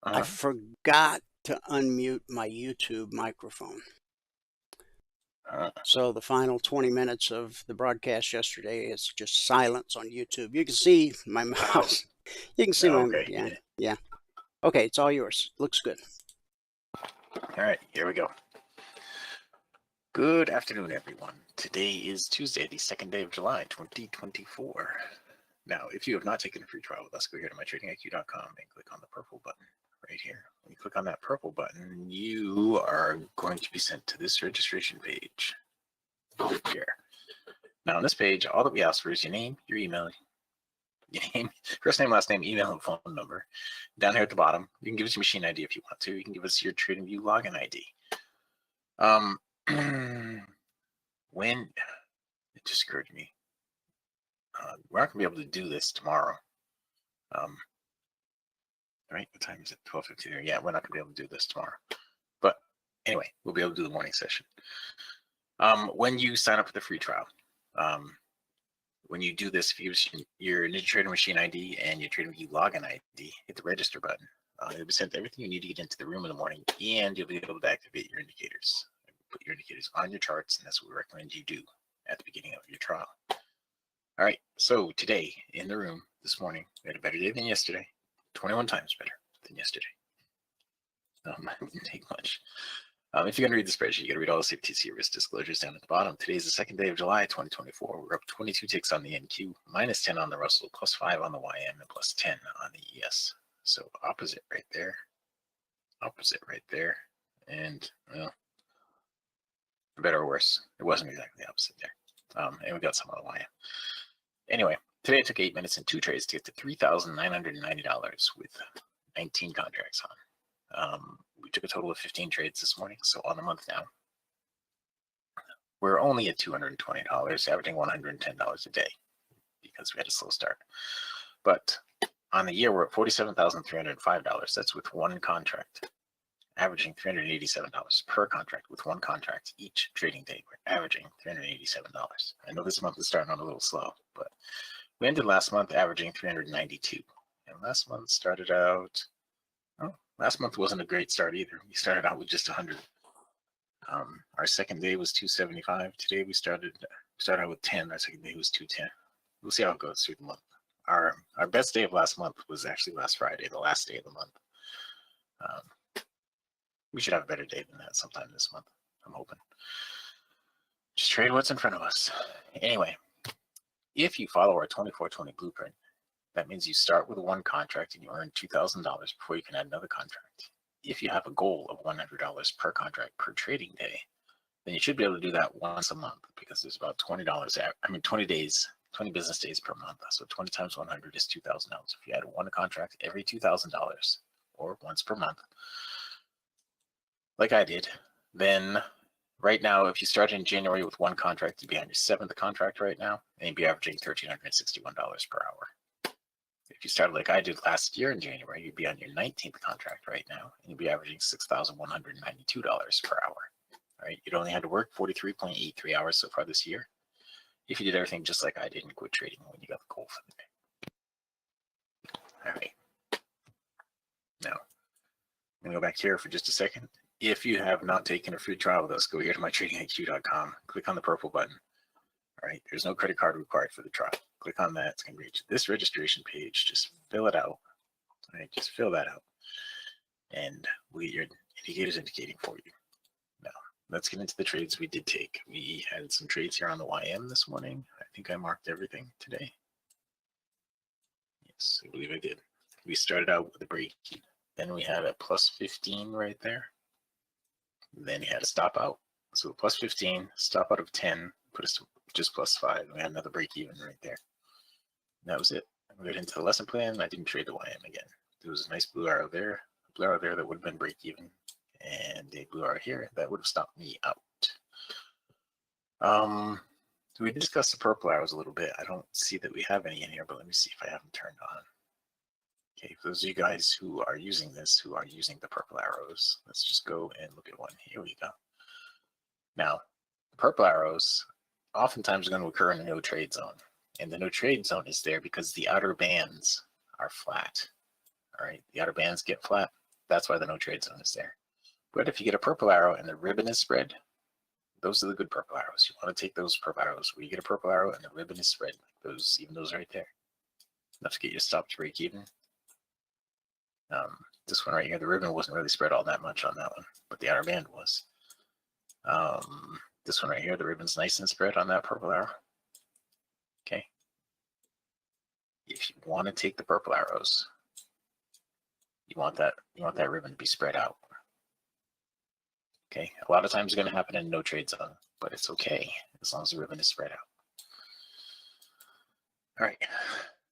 I forgot to unmute my YouTube microphone. So the final 20 minutes of the broadcast yesterday is just silence on YouTube. You can see my mouse. You can see my, yeah. Okay, it's all yours. Looks good. All right, here we go. Good afternoon, everyone. Today is Tuesday, the 2nd day of July, 2024. Now, if you have not taken a free trial with us, go here to mytradingiq.com and click on the purple button right here. When you click on that purple button, you are going to be sent to this registration page here. Now, on this page, all that we ask for is your name, your email, first name, last name, email, and phone number. Down here at the bottom, you can give us your machine ID if you want to. You can give us your TradingView login ID. When it just occurred to me, we're not going to be able to do this tomorrow. Right? What time is it? 12:53. Yeah, we're not going to be able to do this tomorrow. But anyway, we'll be able to do the morning session. When you sign up for the free trial, when you do this, if you use your NinjaTrader machine ID and your TradingView login ID, hit the register button. It'll be sent everything you need to get into the room in the morning, and you'll be able to activate your indicators. Put your indicators on your charts, and that's what we recommend you do at the beginning of your trial. All right, so today in the room this morning, we had a better day than yesterday, 21 times better than yesterday. It didn't take much. If you're going to read the spreadsheet, you got to read all the CFTC risk disclosures down at the bottom. Today is the 2nd day of July, 2024. We're up 22 ticks on the NQ, minus 10 on the Russell, plus 5 on the YM, and plus 10 on the ES. So opposite right there, and well, for better or worse, it wasn't exactly opposite there. And we got some on the YM. Anyway, Today I took 8 minutes and 2 trades to get to $3,990 with 19 contracts on. We took a total of 15 trades this morning, so on the month now, we're only at $220, averaging $110 a day because we had a slow start. But on the year, we're at $47,305. That's with one contract, averaging $387 per contract with one contract each trading day. We're averaging $387. I know this month is starting out a little slow, but we ended last month averaging $392. And last month started out, oh, last month wasn't a great start either. We started out with just 100. Our second day was 275. Today we started out with 10. Our second day was 210. We'll see how it goes through the month. Our best day of last month was actually last Friday, the last day of the month. We should have a better day than that sometime this month, I'm hoping. Just trade what's in front of us. Anyway, if you follow our 24/20 blueprint, that means you start with one contract and you earn $2,000 before you can add another contract. If you have a goal of $100 per contract per trading day, then you should be able to do that once a month because there's about $20, 20 days, 20 business days per month. So 20 times 100 is $2,000. If you add one contract every $2,000 or once per month, like I did, then right now, if you start in January with one contract, you'd be on your 7th contract right now, and you'd be averaging $1,361 per hour. If you started like I did last year in January, you'd be on your 19th contract right now, and you'd be averaging $6,192 per hour. All right, you'd only had to work 43.83 hours so far this year if you did everything just like I did and quit trading when you got the goal for the day. All right. Now, I'm going to go back here for just a second. If you have not taken a free trial with us, go here to mytradingiq.com, click on the purple button. All right, there's no credit card required for the trial. Click on that. It's going to reach this registration page. Just fill it out. All right, just fill that out. And your indicator's indicating for you. Now, let's get into the trades we did take. We had some trades here on the YM this morning. I think I marked everything today. Yes, I believe I did. We started out with a break. Then we had a plus 15 right there. Then you had a stop out. So plus 15, stop out of 10, put us to just plus 5. We had another break even right there. And that was it. We got into the lesson plan. I didn't trade the YM again. There was a nice blue arrow there. A blue arrow there that would have been break even. And a blue arrow here that would have stopped me out. So we discussed the purple arrows a little bit. I don't see that we have any in here, but let me see if I have them turned on. Okay, for those of you guys who are using this, who are using the purple arrows, let's just go and look at one. Here we go. Now, the purple arrows oftentimes are going to occur in a no trade zone. And the no trade zone is there because the outer bands are flat. All right, the outer bands get flat. That's why the no trade zone is there. But if you get a purple arrow and the ribbon is spread, those are the good purple arrows. You want to take those purple arrows where you get a purple arrow and the ribbon is spread, like those, even those right there. Enough to get you to stop to break even. This one right here, the ribbon wasn't really spread all that much on that one, but the outer band was. This one right here, the ribbon's nice and spread on that purple arrow. Okay. If you want to take the purple arrows, you want that ribbon to be spread out. Okay. A lot of times it's going to happen in no trade zone, but it's okay as long as the ribbon is spread out. All right.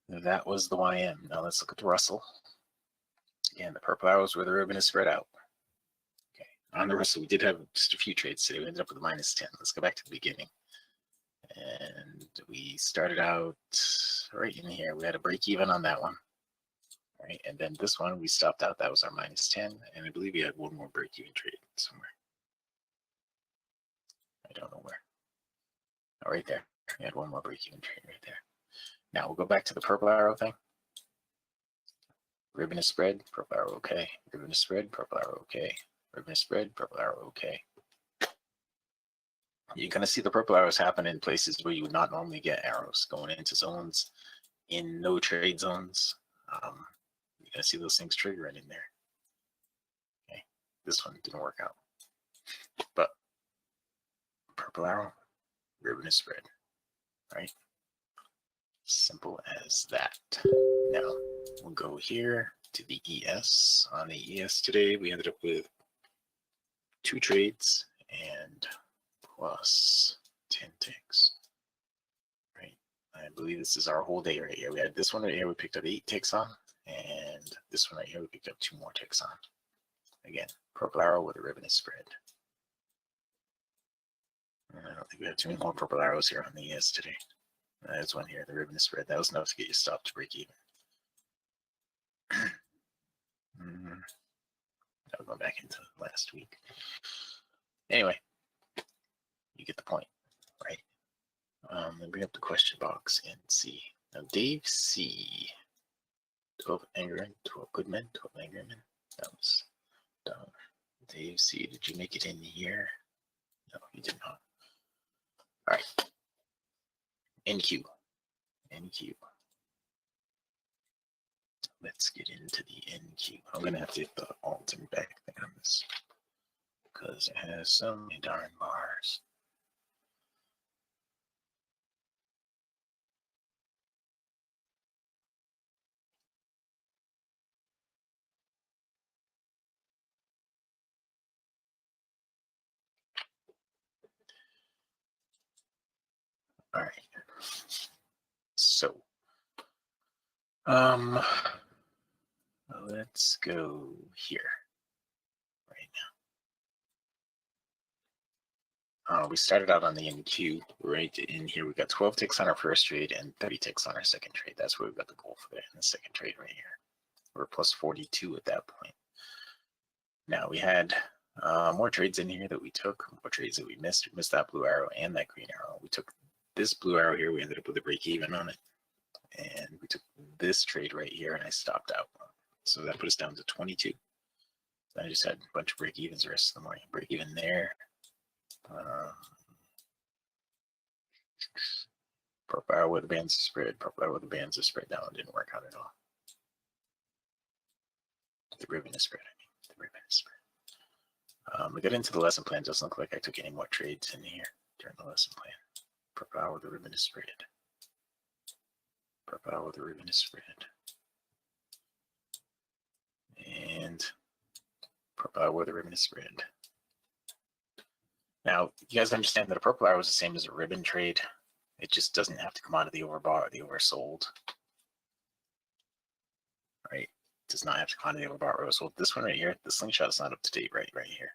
That was the YM. Now let's look at the Russell. Again, the purple arrows where the ribbon is spread out. Okay. On the Russell, we did have just a few trades today. We ended up with a minus 10. Let's go back to the beginning. And we started out right in here. We had a break even on that one. All right. And then this one, we stopped out. That was our minus 10. And I believe we had one more break even trade somewhere. I don't know where. Oh, right there. We had one more break even trade right there. Now we'll go back to the purple arrow thing. Ribbon is spread, purple arrow okay. Ribbon is spread, purple arrow okay. Ribbon is spread, purple arrow okay. You're going to see the purple arrows happen in places where you would not normally get arrows going into zones, in no trade zones. You're going to see those things triggering in there. Okay, this one didn't work out. But purple arrow, ribbon is spread, right? Simple as that. Now we'll go here to the ES. On the ES today, we ended up with 2 trades and plus 10 ticks. Right. I believe this is our whole day right here. We had this one right here, we picked up 8 ticks on, and this one right here, we picked up 2 more ticks on. Again, purple arrow with a ribbon is spread. I don't think we have too many more purple arrows here on the ES today. There's one here, the ribbon is spread. That was enough to get you stopped to break even. I'll go back into last week. Anyway, you get the point, right? Let me bring up the question box and see. Now, Dave C. 12 angry men, 12 good men, 12 angry men. That was dumb. Dave C. Did you make it in here? No, you did not. All right. NQ. NQ. Let's get into the NQ. I'm going to have to hit the alt and back thing on this because it has so many darn bars. All right. So, let's go here right now. We started out on the NQ right in here. We got 12 ticks on our first trade and 30 ticks on our second trade. That's where we got the goal for that in the second trade right here. We're plus 42 at that point. Now we had more trades in here that we took, more trades that we missed. We missed that blue arrow and that green arrow. We took this blue arrow here. We ended up with a break even on it. And we took this trade right here and I stopped out. So that put us down to 22. So I just had a bunch of break evens the rest of the morning. Break even there. Purple arrow with the bands of spread. Purple arrow with the bands of spread. That one didn't work out at all. The ribbon is spread. I mean, the ribbon is spread. We got into the lesson plan. Doesn't look like I took any more trades in here during the lesson plan. Purple arrow with the ribbon is spread. Purple arrow with the ribbon is spread. And purple arrow with the ribbon is spread. Now, you guys understand that a purple arrow is the same as a ribbon trade. It just doesn't have to come out of the overbought or the oversold. Right? It does not have to come out of the overbought or oversold. This one right here, the slingshot is not up to date right here.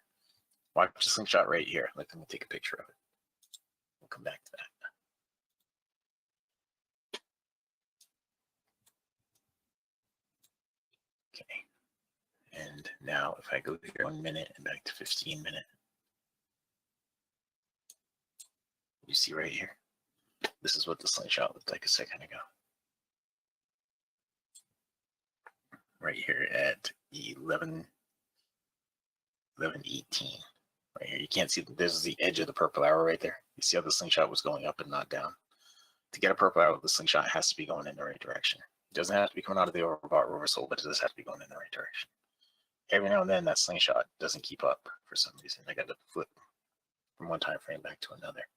Watch the slingshot right here. Let me take a picture of it. We'll come back to that. Okay. And now if I go here 1 minute and back to 15 minute, you see right here, this is what the slingshot looked like a second ago. Right here at 11:18. Right here, you can't see, this is the edge of the purple arrow right there. You see how the slingshot was going up and not down. To get a purple arrow, the slingshot has to be going in the right direction. It doesn't have to be coming out of the overbought or oversold, but it does have to be going in the right direction. Every now and then that slingshot doesn't keep up for some reason. I got to flip from one time frame back to another.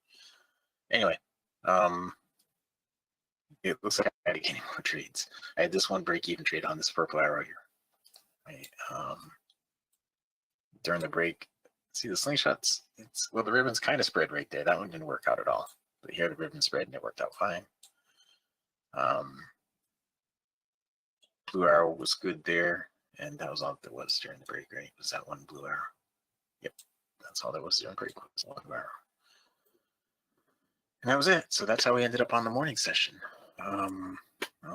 Anyway, it looks like I had to get any more trades. I had this one break even trade on this purple arrow here. Right, during the break, see the slingshots, well, the ribbon's kind of spread right there. That one didn't work out at all. But here the ribbon spread and it worked out fine. Blue arrow was good there, and that was all there was during the break, right? Was that one blue arrow? Yep, that's all there was during the break, was one blue arrow. And that was it. So that's how we ended up on the morning session. On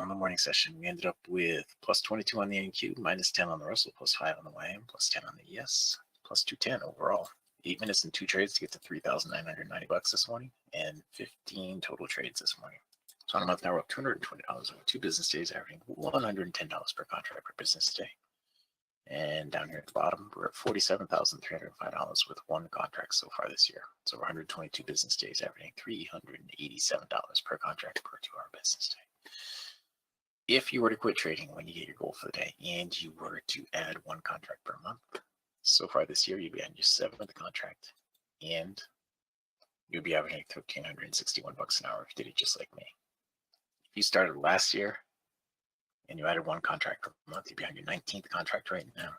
the morning session, we ended up with plus 22 on the NQ, minus 10 on the Russell, plus 5 on the YM, plus 10 on the ES, plus 210 overall. 8 minutes and 2 trades to get to $3,990 this morning, and 15 total trades this morning. So on a month now, we're up $220 over 2 business days, averaging $110 per contract per business day. And down here at the bottom, we're at $47,305 with 1 contract so far this year. So 122 business days, averaging $387 per contract per 2-hour business day. If you were to quit trading when you get your goal for the day, and you were to add 1 contract per month, so far this year, you'd be on your 7th contract, and you'd be averaging $1,361 an hour if you did it just like me. If you started last year and you added 1 contract per month, you'd be on your 19th contract right now.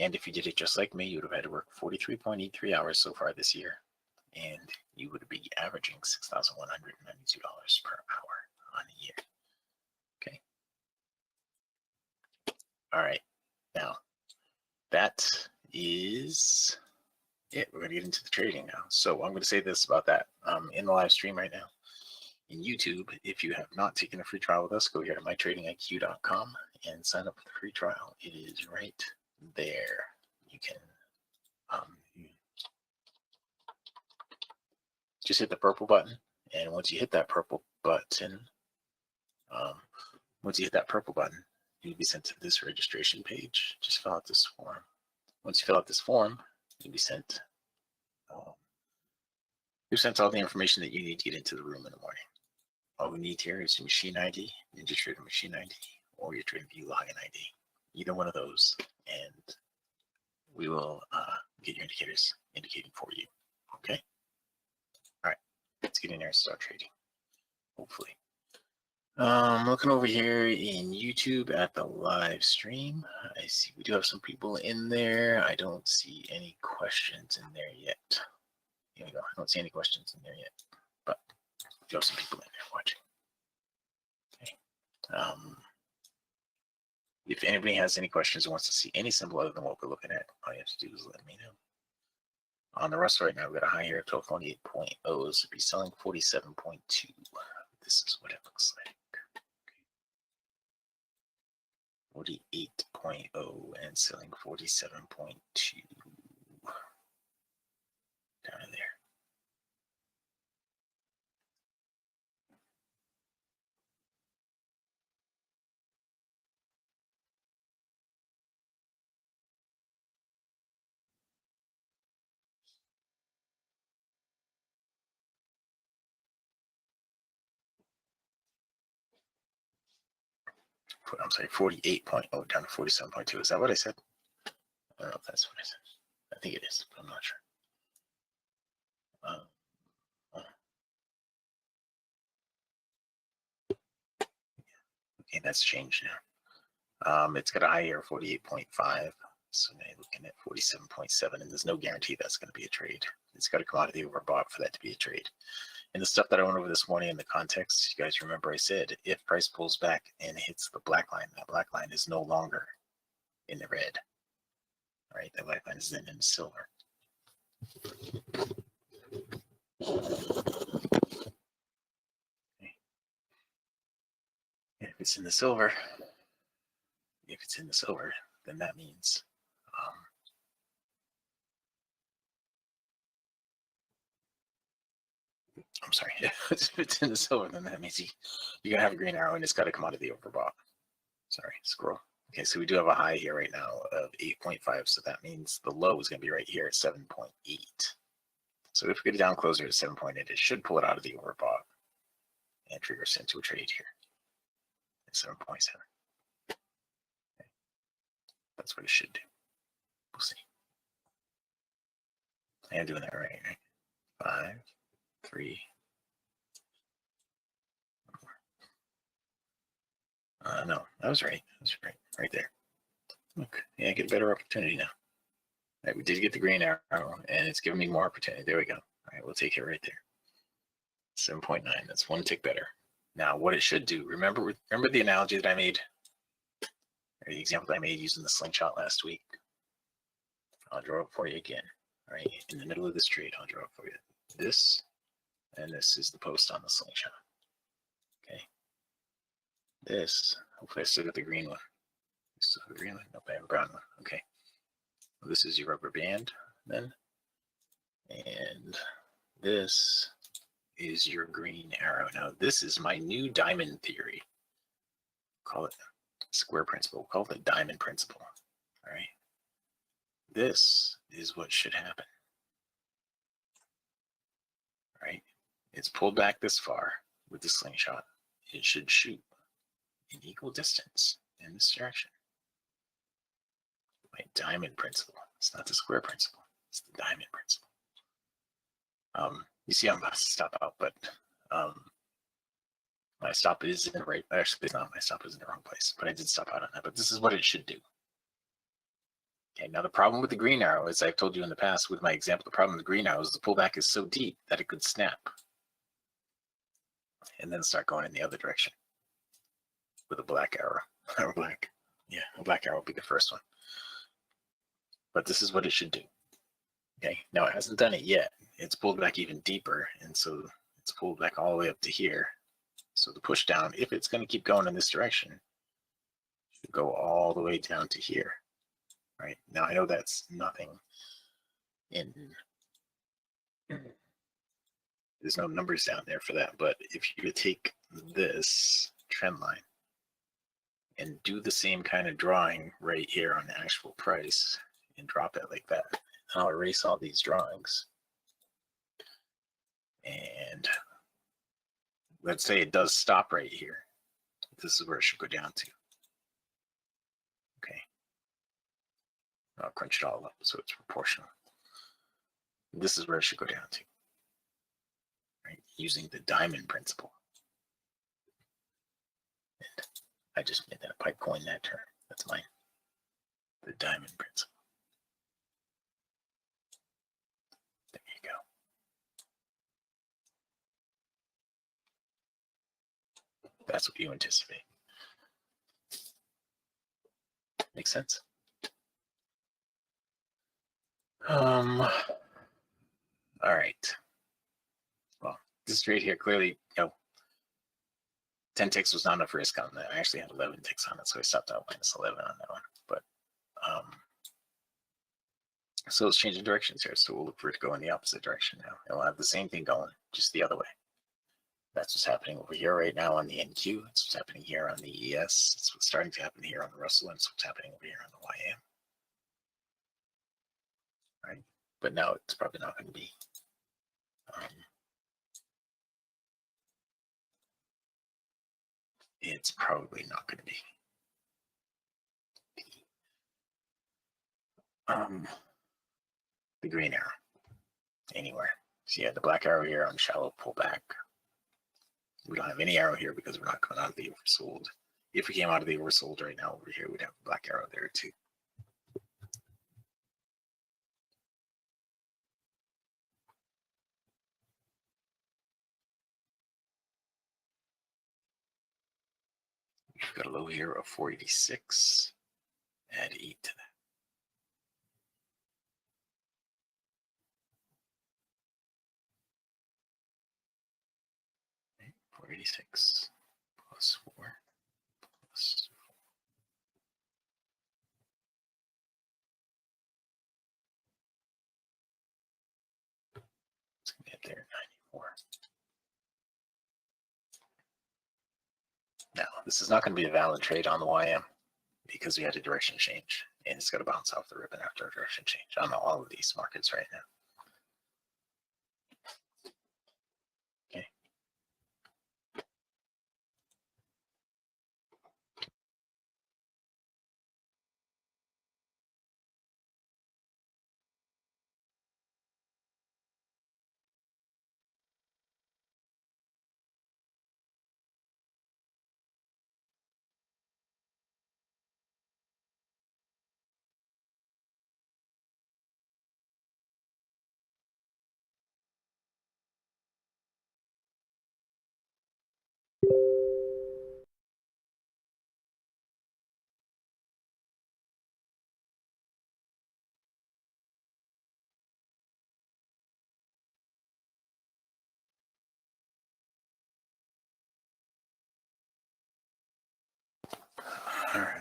And if you did it just like me, you would have had to work 43.83 hours so far this year. and you would be averaging $6,192 per hour on a year. Okay. All right. Now, that is it. We're going to get into the trading now. So I'm going to say this about that in the live stream right now. In YouTube, if you have not taken a free trial with us, go here to mytradingiq.com and sign up for the free trial. It is right there. You can just hit the purple button, and once you hit that purple button, you'll be sent to this registration page. Just fill out this form. Once you fill out this form, you'll be sent. You're sent all the information that you need to get into the room in the morning. All we need here is your machine ID, NinjaTrader machine ID, or your TradingView login ID. Either one of those, and we will get your indicators indicating for you. Okay. All right. Let's get in there and start trading. Hopefully. Looking over here in YouTube at the live stream, I see we do have some people in there. I don't see any questions in there yet. Here we go. I don't see any questions in there yet, but we do have some people in there watching. Okay. If anybody has any questions or wants to see any symbol other than what we're looking at, all you have to do is let me know. On the rest right now, we've got a high here of 1228.0, so be selling 47.2. This is what it looks like. 48.0 and selling 47.2 down in there. I'm sorry, 48.0 down to 47.2. Is that what I said? I don't know if that's what I said. I think it is, but I'm not sure. Okay, that's changed now. It's got a high here of 48.5. So now you're looking at 47.7, and there's no guarantee that's going to be a trade. It's got a commodity overbought for that to be a trade. And the stuff that I went over this morning in the context, you guys remember I said, if price pulls back and hits the black line, that black line is no longer in the red. All right, that black line is then in the silver. Okay. If it's in the silver, then that means I'm sorry, if it's in the silver, then that means you're gonna have a green arrow and it's got a commodity overbought. Sorry, scroll. Okay, so we do have a high here right now of 8.5, so that means the low is gonna be right here at 7.8. So if we get it down closer to 7.8, it should pull it out of the overbought and trigger us into a trade here at 7.7. Okay. That's what it should do. We'll see. I am doing that right? 5, 3. No, that was right. That's right there. Look, yeah, I get a better opportunity now. All right, we did get the green arrow, and it's giving me more opportunity. There we go. All right, we'll take it right there. 7.9. That's one tick better. Now, what it should do, remember the analogy that I made, or the example that I made using the slingshot last week? I'll draw it for you again. All right, in the middle of this trade, I'll draw it for you. This, and this is the post on the slingshot. Okay. This, hopefully I still got the green one. Still got the green one? Nope, I have a brown one. Okay. Well, this is your rubber band then. And this is your green arrow. Now, this is my new diamond theory. Call it square principle. Call it the diamond principle. All right. This is what should happen. All right. It's pulled back this far with the slingshot. It should shoot in equal distance in this direction. My diamond principle. It's not the square principle. It's the diamond principle. You see, I'm about to stop out, but my stop is in the right. Actually, it's not. My stop is in the wrong place, but I did stop out on that. But this is what it should do. Okay, now the problem with the green arrow, as I've told you in the past with my example, the problem with the green arrow is the pullback is so deep that it could snap and then start going in the other direction with a black arrow. Or black, yeah, a black arrow would be the first one. But this is what it should do. Okay, now it hasn't done it yet. It's pulled back even deeper, and so it's pulled back all the way up to here. So the push down, if it's going to keep going in this direction, should go all the way down to here. Right now, I know that's nothing in. There's no numbers down there for that, but if you take this trend line and do the same kind of drawing right here on the actual price and drop it like that, I'll erase all these drawings. And let's say it does stop right here. This is where it should go down to. Okay. I'll crunch it all up so it's proportional. This is where it should go down to. Right? Using the diamond principle. And I just made that a pipe coin, that term. That's mine. The diamond principle. There you go. That's what you anticipate. Makes sense? All right. Well, this trade here clearly, 10 ticks was not enough risk on that. I actually had 11 ticks on it, so I stopped out minus 11 on that one. But so it's changing directions here. So we'll look for it to go in the opposite direction now. And we'll have the same thing going, just the other way. That's what's happening over here right now on the NQ. It's what's happening here on the ES. It's what's starting to happen here on the Russell, and it's what's happening over here on the YM. Right? But now it's probably not going to be. It's probably not going to be the green arrow anywhere. So you had the black arrow here on shallow pullback. We don't have any arrow here because we're not coming out of the oversold. If we came out of the oversold right now over here, we'd have a black arrow there too. We've got a low here of 486. Add 8 to that. 486 plus 4 plus 4. It's going to get there, 94. Now, this is not going to be a valid trade on the YM because we had a direction change, and it's going to bounce off the ribbon after a direction change on all of these markets right now. Okay. All right.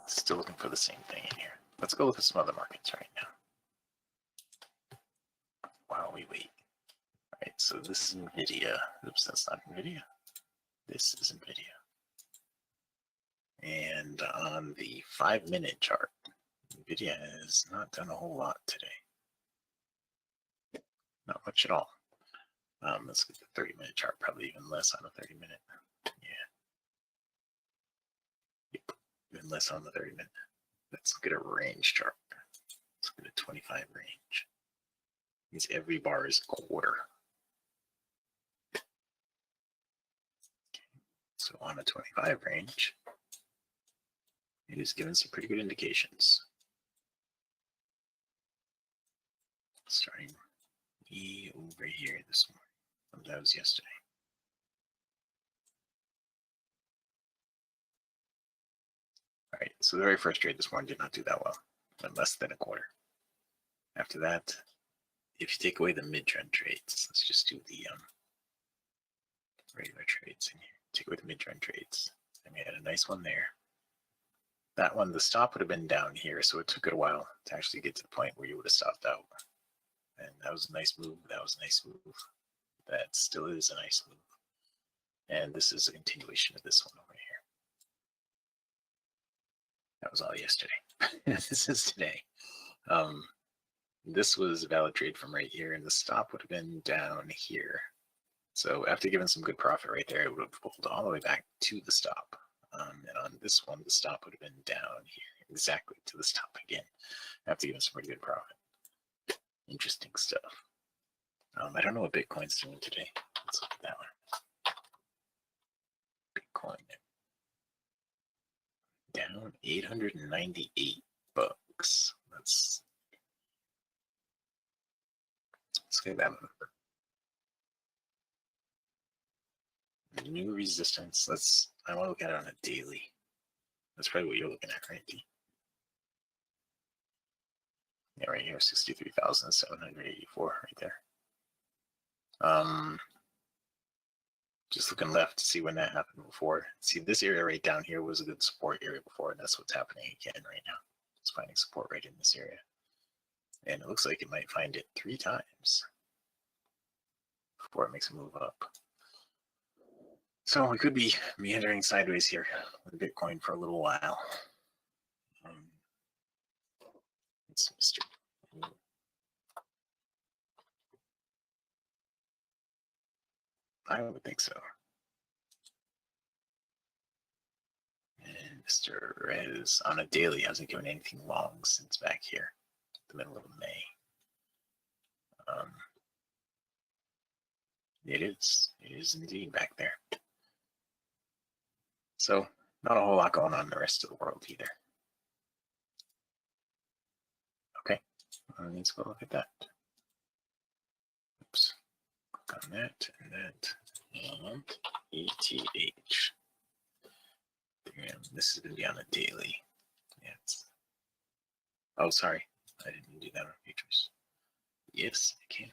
Still looking for the same thing in here. Let's go look at some other markets right now while we wait. All right, so this is NVIDIA. Oops, that's not NVIDIA. This is NVIDIA. And on the 5-minute chart, NVIDIA has not done a whole lot today. Not much at all. Let's get the 30-minute chart, probably even less on a 30-minute. Yeah. Yep, even less on the 30-minute. Let's look at a range chart. Let's look at a 25 range. Means every bar is a quarter. Okay. So on a 25 range, it is giving some pretty good indications. starting way over here this morning. That was yesterday. All right, so the very first trade this morning did not do that well, but less than a quarter. After that, if you take away the mid-trend trades, let's just do the regular trades in here. Take away the mid-trend trades, and we had a nice one there. That one, the stop would have been down here, so it took it a while to actually get to the point where you would have stopped out. And that was a nice move. That was a nice move. That still is a nice move. And this is a continuation of this one over here. That was all yesterday. This is today. This was a valid trade from right here, and the stop would have been down here. So after giving some good profit right there, it would have pulled all the way back to the stop. And on this one, the stop would have been down here, exactly to the stop again, after giving some pretty good profit. Interesting stuff. I don't know what Bitcoin's doing today. Let's look at that one. Bitcoin down 898 bucks. Let's look at that one. New resistance. I want to look at it on a daily. That's probably what you're looking at, right? Yeah, right here, 63,784 right there. Just looking left to see when that happened before. See, this area right down here was a good support area before, and that's what's happening again right now. It's finding support right in this area. And it looks like it might find it 3 times before it makes a move up. So we could be meandering sideways here with Bitcoin for a little while. It's Mr. I would think so. And Mr. Rez on a daily hasn't given anything long since back here, the middle of May. It is indeed back there. So not a whole lot going on in the rest of the world either. Okay, let's go look at that. Oops, click on that and that, and ETH. This is going to be on a daily. Yeah, oh, sorry, I didn't do that on futures. Yes, I can.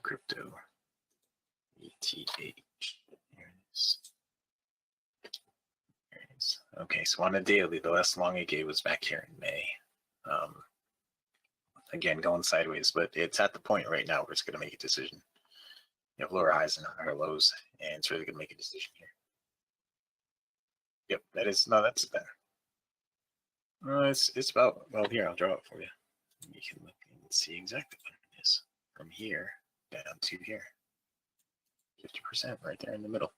Crypto ETH. Here it is. There it is. Okay, so on a daily, the last long it gave was back here in May. Again, going sideways, but it's at the point right now where it's going to make a decision. You have lower highs and higher lows, and it's really going to make a decision here. Yep, that is, no, that's it then. It's about, well, here, I'll draw it for you. You can look and see exactly what it is. From here down to here. 50% right there in the middle.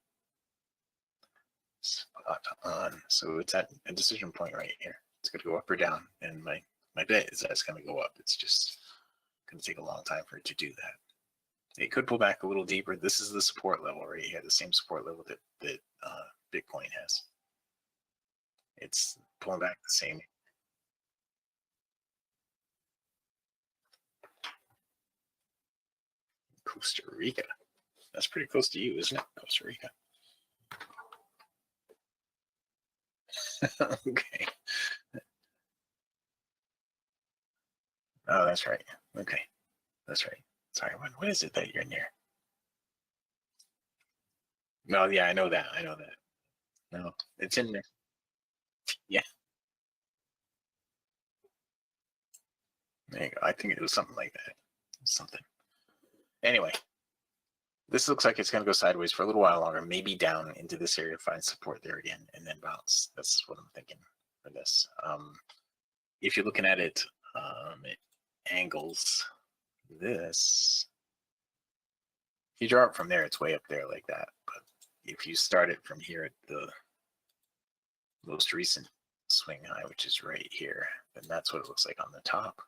Spot on. So it's at a decision point right here. It's going to go up or down, and my bet is that it's going to go up. It's just going to take a long time for it to do that. It could pull back a little deeper. This is the support level right here, the same support level that Bitcoin has. It's pulling back the same. Costa Rica. That's pretty close to you, isn't it? Costa Rica. Okay. Oh, that's right. Okay. That's right. Sorry, what is it that you're near? No, yeah, I know that. I know that. No, it's in there. Yeah. There you go. I think it was something like that. Something. Anyway, this looks like it's going to go sideways for a little while longer, maybe down into this area, find support there again, and then bounce. That's what I'm thinking for this. If you're looking at it, it angles this. If you draw it from there, it's way up there like that. But if you start it from here at the most recent swing high, which is right here, then that's what it looks like on the top.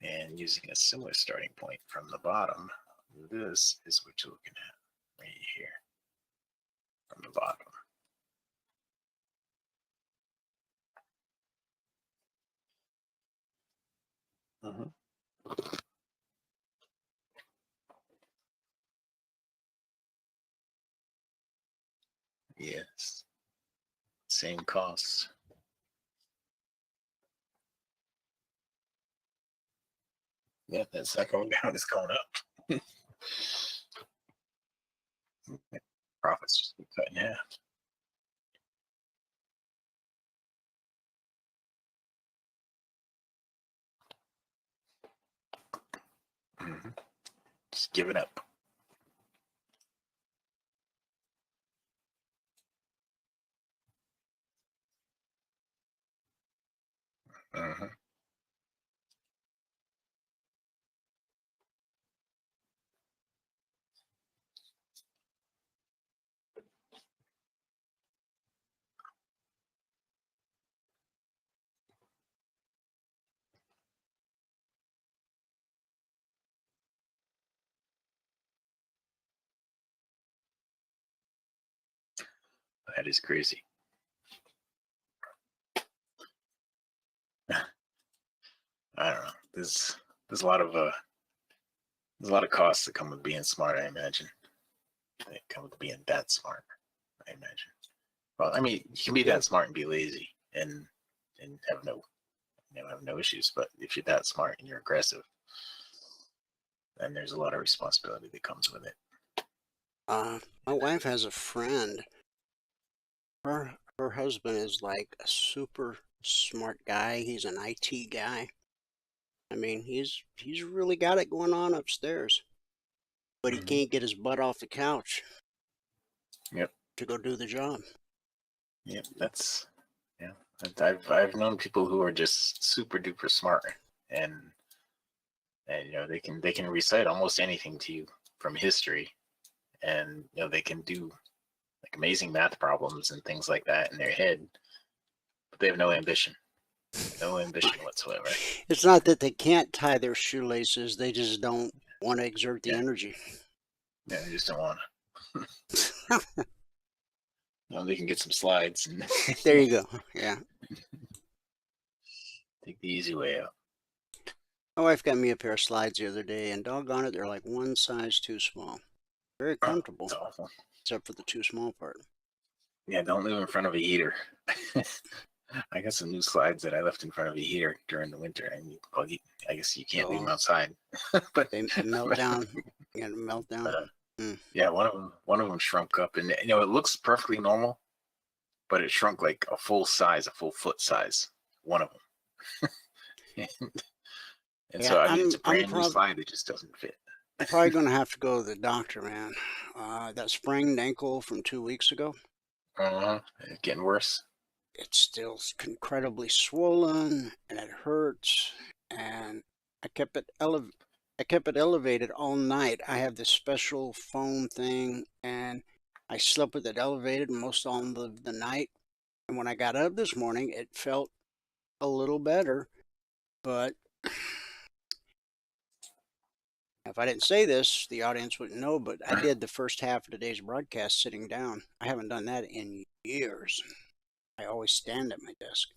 And using a similar starting point from the bottom, this is what you're looking at right here from the bottom. Yes. Same costs. Yeah, that's not going down, it's going up. Profits just be cut in half. Just give it up. Mhm. That is crazy. I don't know. There's a lot of costs that come with being smart, I imagine. They come with being that smart, I imagine. Well, I mean, you can be that smart and be lazy and have no issues. But if you're that smart and you're aggressive, then there's a lot of responsibility that comes with it. My wife has a friend. Her husband is like a super smart guy. He's an IT guy. I mean, he's really got it going on upstairs, but he can't get his butt off the couch. Yep. To go do the job. Yep. I've known people who are just super duper smart, and they can recite almost anything to you from history, and they can do like amazing math problems and things like that in their head, but they have no ambition. No ambition whatsoever. It's not that they can't tie their shoelaces, they just don't want to exert the energy. Yeah, they just don't want to. They can get some slides. And there you go. Yeah. Take the easy way out. My wife got me a pair of slides the other day, and doggone it, they're like one size too small. Very comfortable. That's awful. Except for the too small part. Yeah, don't live in front of a heater. I got some new slides that I left in front of a heater during the winter. I guess you can't leave them outside. But they melt down. You gotta melt down. Yeah, one of them shrunk up, and it looks perfectly normal, but it shrunk like a full foot size. One of them. And so I mean, it's a brand new slide that just doesn't fit. I'm probably gonna have to go to the doctor, man. That sprained ankle from 2 weeks ago. It's getting worse. It's still incredibly swollen, and it hurts. And I kept it elevated all night. I have this special foam thing, and I slept with it elevated most all the night. And when I got up this morning, it felt a little better, but if I didn't say this, the audience wouldn't know, but I did the first half of today's broadcast sitting down. I haven't done that in years. I always stand at my desk.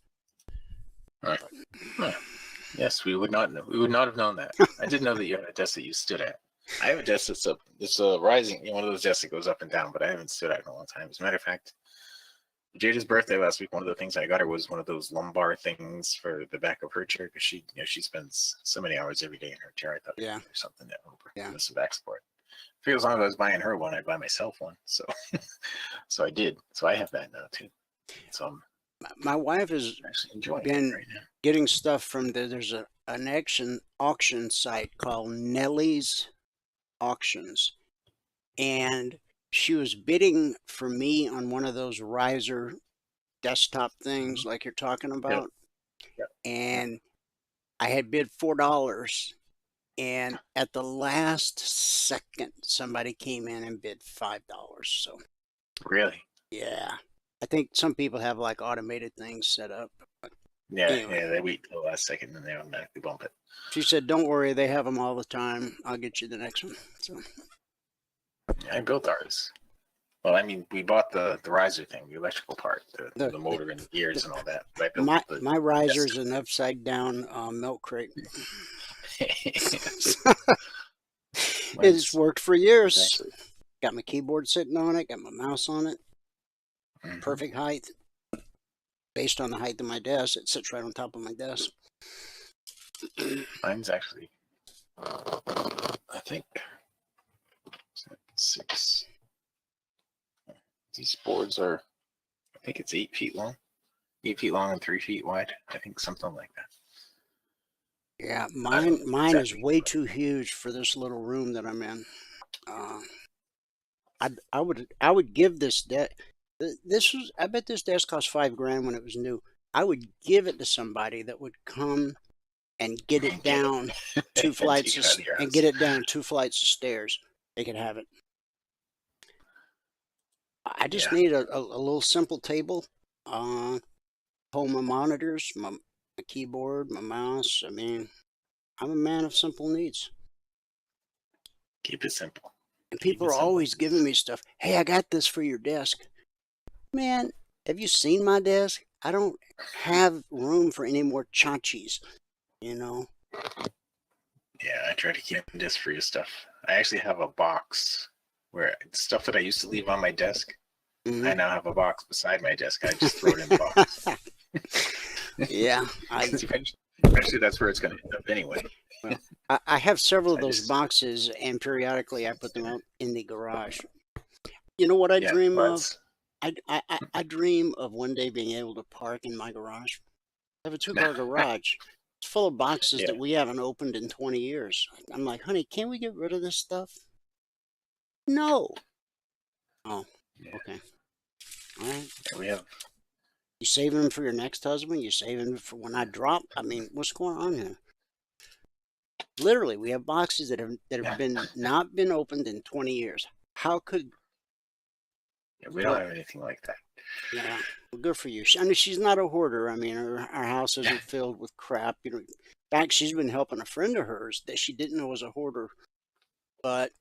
Yes, we would not have known that. I didn't know that you had a desk that you stood at. I have a desk that's up. It's a rising, one of those desks that goes up and down, but I haven't stood at it in a long time. As a matter of fact, Jada's birthday last week, one of the things I got her was one of those lumbar things for the back of her chair, because she spends so many hours every day in her chair. I thought there's something that would give us some back support. I feel as long as I was buying her one, I'd buy myself one. So, so I did. So I have that now too. So my wife has been getting stuff from there's an auction site called Nellie's Auctions, and she was bidding for me on one of those riser desktop things like you're talking about. And I had bid $4, and at the last second somebody came in and bid $5. So really, yeah, I think some people have like automated things set up. But anyway. They wait till the last second and they automatically bump it. She said, "Don't worry, they have them all the time. I'll get you the next one." So I built ours. Well, I mean, we bought the riser thing, the electrical part, the motor and the gears and all that. My riser's an upside down milk crate. It's worked for years. Exactly. Got my keyboard sitting on it, got my mouse on it. perfect height. Based on the height of my desk, it sits right on top of my desk. Mine's actually, I think, 6. These boards are, I think it's 8 feet long. 8 feet long and 3 feet wide. I think something like that. Yeah, I don't know mine is exactly. way too huge for this little room that I'm in. I would give this desk. I bet this desk cost $5,000 when it was new. I would give it to somebody that would come and get it Get down it. two And take flights it out of your and house. get it down 2 flights of stairs. They could have it. I just Yeah. need a little simple table. Hold my monitors, my keyboard, my mouse. I mean, I'm a man of simple needs. Keep it simple. And Keep people it are simple. always giving me stuff. Hey, I got this for your desk. Man, have you seen my desk? I don't have room for any more chachis, you know? Yeah, I try to keep this for your stuff. I actually have a box where stuff that I used to leave on my desk, I Mhm. now have a box beside my desk. I just throw it in the box. Yeah, Because eventually that's where it's going to end up anyway. well, I have several of I those just, boxes, and periodically I put them up in the garage. You know what I yeah, dream well, of? I dream of one day being able to park in my garage. I have a 2-car garage. It's full of boxes yeah, that we haven't opened in 20 years. I'm like, honey, can't we get rid of this stuff? No. Oh, yeah. okay. All right. We have, You saving them for your next husband? You saving them for when I drop? I mean, what's going on here? Literally, we have boxes that have been not been opened in 20 years. How could yeah, we don't what? have anything like that. Yeah, well, good for you. I mean, she's not a hoarder. I mean, our house isn't filled with crap. You know, in fact, she's been helping a friend of hers that she didn't know was a hoarder, but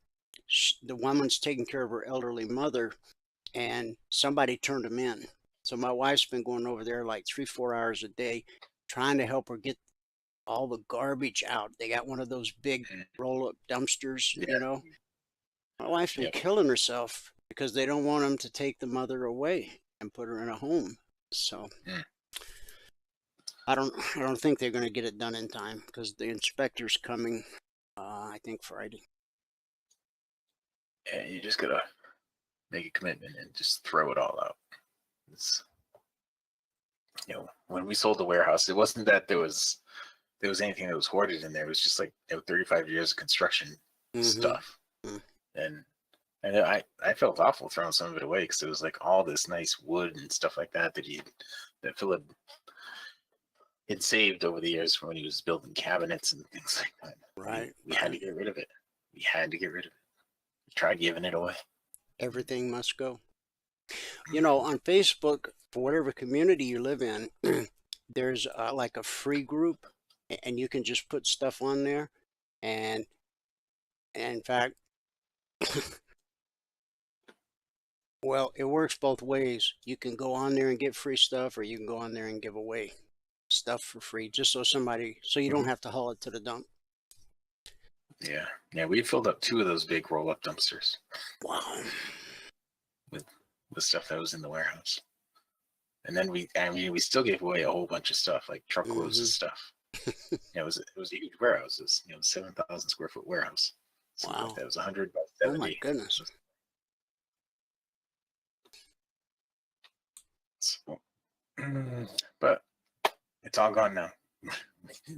the woman's taking care of her elderly mother, and somebody turned them in. So my wife's been going over there like 3-4 hours a day, trying to help her get all the garbage out. They got one of those big roll-up dumpsters, Yeah, you know. My wife's been yep. killing herself because they don't want them to take the mother away and put her in a home. So Mm. I don't think they're going to get it done in time because the inspector's coming. I think Friday. Yeah, you just gotta make a commitment and just throw it all out. It's, when we sold the warehouse, it wasn't that there was anything that was hoarded in there. It was just like 35 years of construction Mm-hmm. stuff, and I felt awful throwing some of it away because it was like all this nice wood and stuff like that that Philip had saved over the years from when he was building cabinets and things like that. Right. We had to get rid of it. We had to get rid of it. We tried giving it away. Everything must go. You know, on Facebook, for whatever community you live in, there's like a free group, and you can just put stuff on there. And in fact, well, it works both ways. You can go on there and get free stuff, or you can go on there and give away stuff for free, just so you don't Mhm. have to haul it to the dump. Yeah. We filled up 2 of those big roll-up dumpsters Wow. with stuff that was in the warehouse. And then we still gave away a whole bunch of stuff, like truckloads of Mm-hmm. stuff. It was a huge warehouse. It was 7,000 square foot warehouse. Something like Wow. that. It was 100 by Oh my 70. goodness. So, but it's all gone now.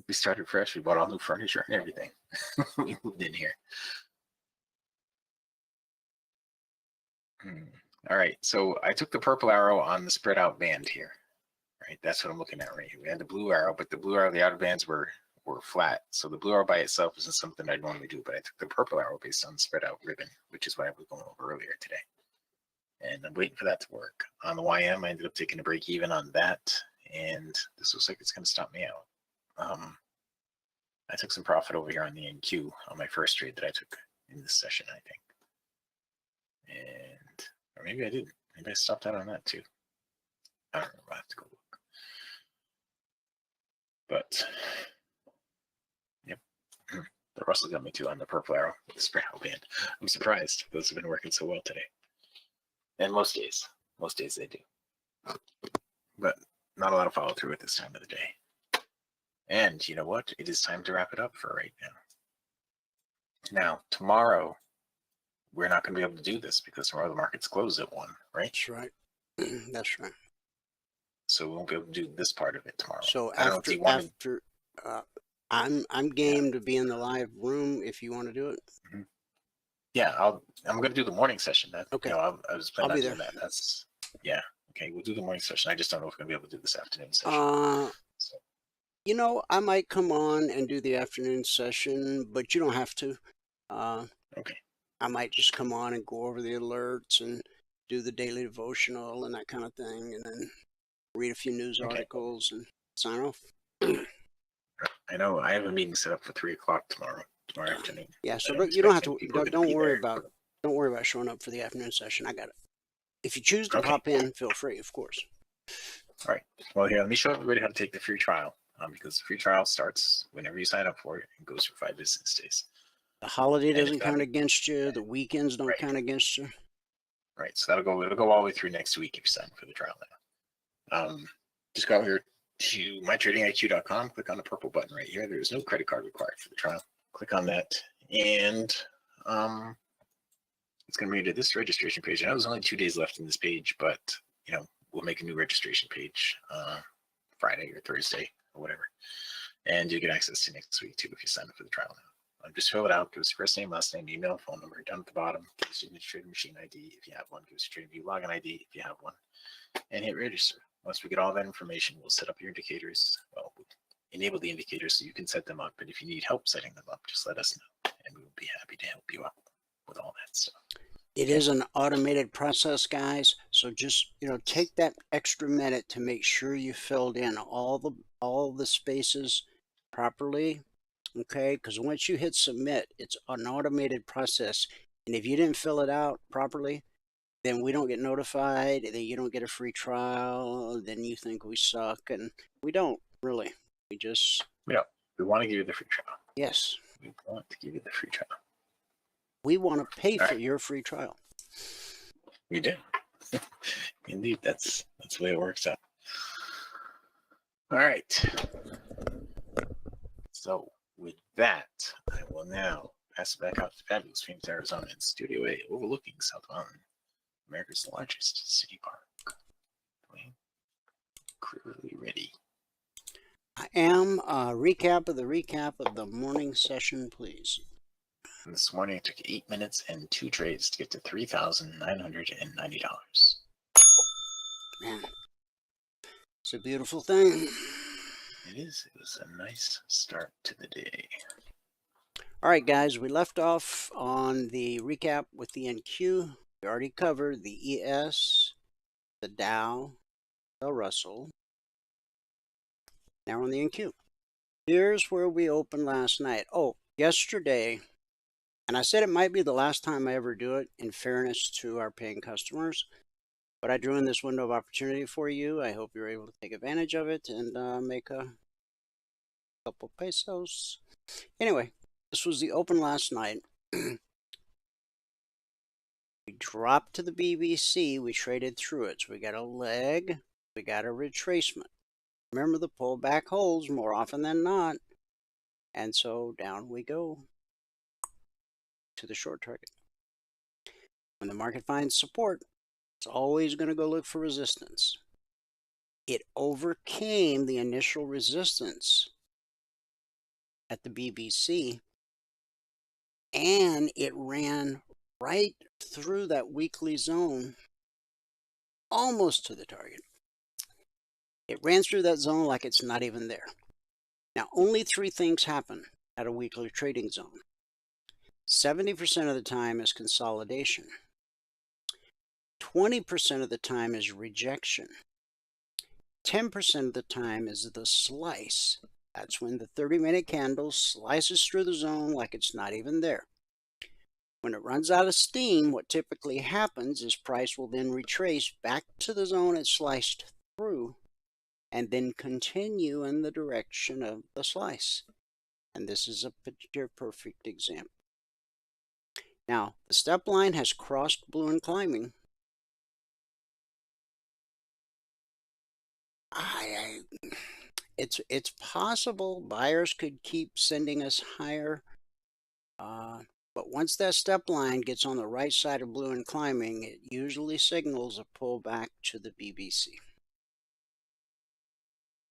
We started fresh. We bought all new furniture and everything. We moved in here. All right. So I took the purple arrow on the spread out band here. Right. That's what I'm looking at right here. We had the blue arrow, but the blue arrow, the outer bands were flat. So the blue arrow by itself isn't something I'd normally do, but I took the purple arrow based on the spread out ribbon, which is what I was going over earlier today. And I'm waiting for that to work. On the YM, I ended up taking a break even on that, and this looks like it's going to stop me out. I took some profit over here on the NQ on my first trade that I took in this session, I think. Or maybe I didn't. Maybe I stopped out on that too. I don't know. I'll have to go look. But, yep. The Russell got me too on the purple arrow, the spread out band. I'm surprised. Those have been working so well today. And most days they do. but not a lot of follow through at this time of the day. And you know what? It is time to wrap it up for right now. Now, tomorrow, we're not going to be able to do this because tomorrow the market's closed at 1, right? That's right. That's right. So we won't be able to do this part of it tomorrow. So I don't know if you want after, I'm game to be in the live room if you want to do it. Mm-hmm. Yeah, I'm going to do the morning session. That Okay. I was planning I'll on be doing there. that. That's okay. We'll do the morning session. I just don't know if we're going to be able to do this afternoon session. So. You know, I might come on and do the afternoon session, but you don't have to. Okay. I might just come on and go over the alerts and do the daily devotional and that kind of thing, and then read a few news articles and sign off. I know I have a meeting set up for 3 o'clock tomorrow afternoon. Yeah, so you don't have to. Don't worry about showing up for the afternoon session. I got it. If you choose to pop in, feel free, of course. All right. Well, here, let me show everybody how to take the free trial. Because the free trial starts whenever you sign up for it and goes for 5 business days. The holiday doesn't count against you. The weekends don't count against you. Right. So it'll go all the way through next week if you sign up for the trial now. Just go over here to mytradingiq.com. Click on the purple button right here. There's no credit card required for the trial. Click on that, and it's going to bring you to this registration page. I know there's only 2 days left in this page, but we'll make a new registration page Friday or Thursday or whatever, and you get access to next week too if you sign up for the trial now. Just fill it out. Give us your first name, last name, email, phone number down at the bottom. Give us your trading machine ID if you have one. Give us your TradingView login ID if you have one, and hit register. Once we get all that information, we'll set up your indicators. Well, we'll enable the indicators so you can set them up. And if you need help setting them up, just let us know, and we will be happy to help you out with all that stuff. It is an automated process, guys. So just take that extra minute to make sure you filled in all the spaces properly. Okay, because once you hit submit, it's an automated process. And if you didn't fill it out properly, then we don't get notified, then you don't get a free trial, then you think we suck, and we don't really. We just... we want to give you the free trial. Yes. We want to give you the free trial. We want to pay for your free trial. We do. Indeed, that's the way it works out. All right. So with that, I will now pass it back out to fabulous Phoenix, Arizona, in Studio A, overlooking South Mountain, America's largest city park. Clearly ready. I am. Recap of the morning session, please. And this morning it took 8 minutes and 2 trades to get to $3,990. Man, it's a beautiful thing. It is. It was a nice start to the day. All right, guys, we left off on the recap with the NQ. We already covered the ES, the Dow, the Russell. Now on the NQ. Here's where we opened last night. Oh, yesterday, and I said it might be the last time I ever do it, in fairness to our paying customers, but I drew in this window of opportunity for you. I hope you're able to take advantage of it and make a couple pesos. Anyway, this was the open last night. We dropped to the BBC. We traded through it. So we got a leg. We got a retracement. Remember, the pullback holds more often than not. And so down we go to the short target. When the market finds support, it's always going to go look for resistance. It overcame the initial resistance at the BBC, and it ran right through that weekly zone, almost to the target. It ran through that zone like it's not even there. Now, only 3 things happen at a weekly trading zone. 70% of the time is consolidation. 20% of the time is rejection. 10% of the time is the slice. That's when the 30-minute candle slices through the zone like it's not even there. When it runs out of steam, what typically happens is price will then retrace back to the zone it sliced through and then continue in the direction of the slice. And this is a picture perfect example. Now, the step line has crossed blue and climbing. it's possible buyers could keep sending us higher, but once that step line gets on the right side of blue and climbing, it usually signals a pullback to the BBC.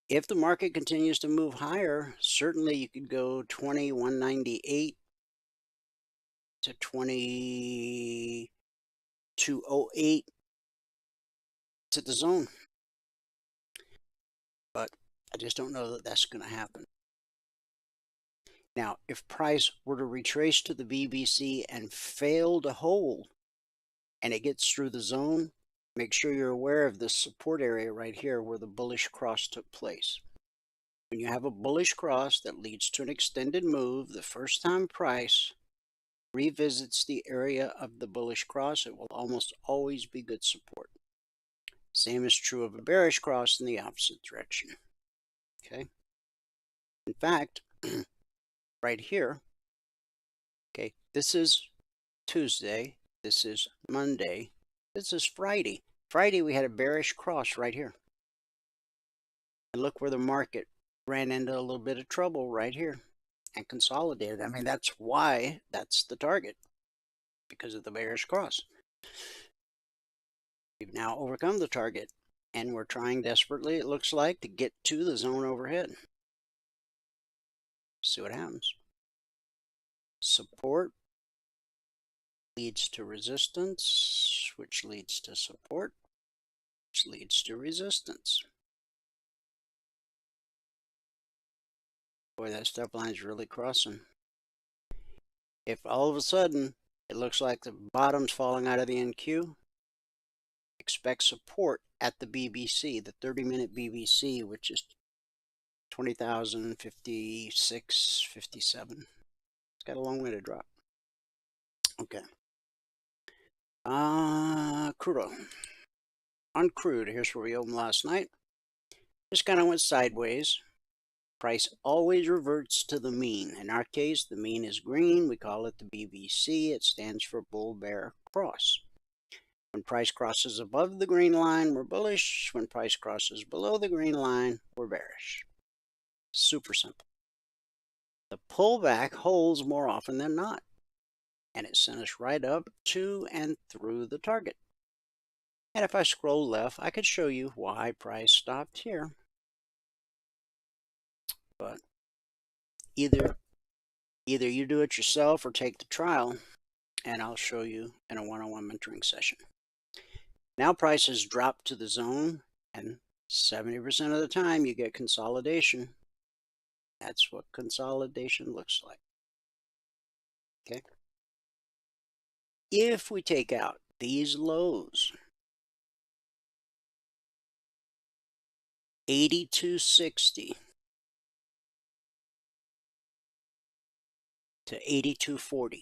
If the market continues to move higher, certainly you could go 2198 to 2208 to the zone. But I just don't know that that's going to happen. Now, if price were to retrace to the BBC and fail to hold, and it gets through the zone, make sure you're aware of this support area right here where the bullish cross took place. When you have a bullish cross that leads to an extended move, the first time price revisits the area of the bullish cross, it will almost always be good support. Same is true of a bearish cross in the opposite direction. Okay. In fact, right here, okay, this is Tuesday, this is Monday, this is Friday. Friday we had a bearish cross right here. And look where the market ran into a little bit of trouble right here and consolidated. I mean, that's why that's the target, because of the bearish cross. We've now overcome the target, and we're trying desperately, it looks like, to get to the zone overhead. See what happens. Support leads to resistance, which leads to support, which leads to resistance. Boy, that step line is really crossing. If all of a sudden it looks like the bottom's falling out of the NQ, expect support at the BBC, the 30-minute BBC, which is 20,056, 57. It's got a long way to drop. Okay. Crude oil. On crude, here's where we opened last night. Just kind of went sideways. Price always reverts to the mean. In our case, the mean is green. We call it the BBC. It stands for bull-bear cross. When price crosses above the green line, we're bullish. When price crosses below the green line, we're bearish. Super simple. The pullback holds more often than not, and it sent us right up to and through the target. And if I scroll left, I could show you why price stopped here. But either you do it yourself or take the trial, and I'll show you in a one-on-one mentoring session. Now price has dropped to the zone, and 70% of the time you get consolidation. That's what consolidation looks like. Okay. If we take out these lows, 82.60 to 82.40,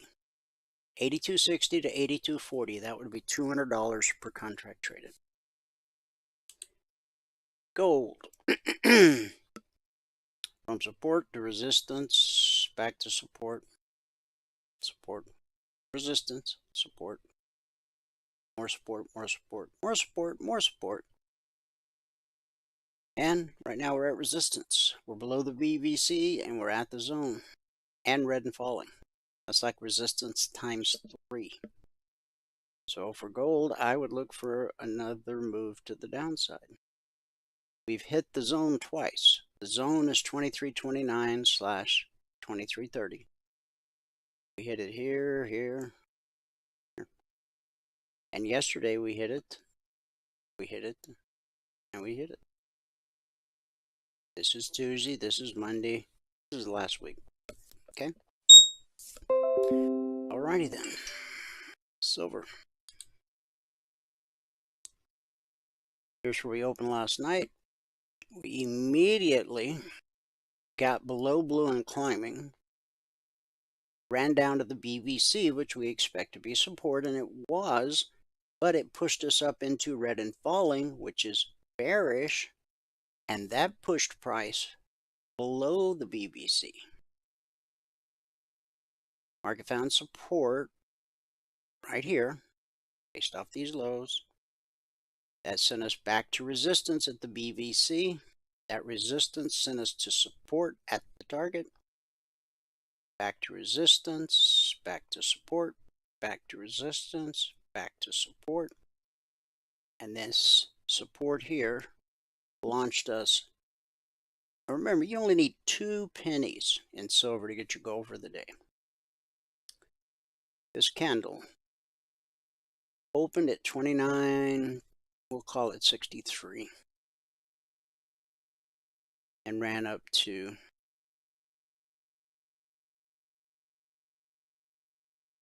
82.60 to 82.40, that would be $200 per contract traded. Gold. From support to resistance, back to support, support, resistance, support, more support, more support, more support, more support. And right now we're at resistance. We're below the BBC and we're at the zone and red and falling. That's like resistance times 3. So for gold, I would look for another move to the downside. We've hit the zone twice. The zone is 2329/2330. We hit it here, here, here. And yesterday we hit it, and we hit it. This is Tuesday, this is Monday, this is last week. Okay? Alrighty then. Silver. Here's where we opened last night. We immediately got below blue and climbing, ran down to the BBC, which we expect to be support, and it was, but it pushed us up into red and falling, which is bearish, and that pushed price below the BBC. Market found support right here, based off these lows. That sent us back to resistance at the BBC. That resistance sent us to support at the target. Back to resistance, back to support, back to resistance, back to support. And this support here launched us. Remember, you only need 2 pennies in silver to get your goal for the day. This candle opened at 29, we'll call it 63, and ran up to,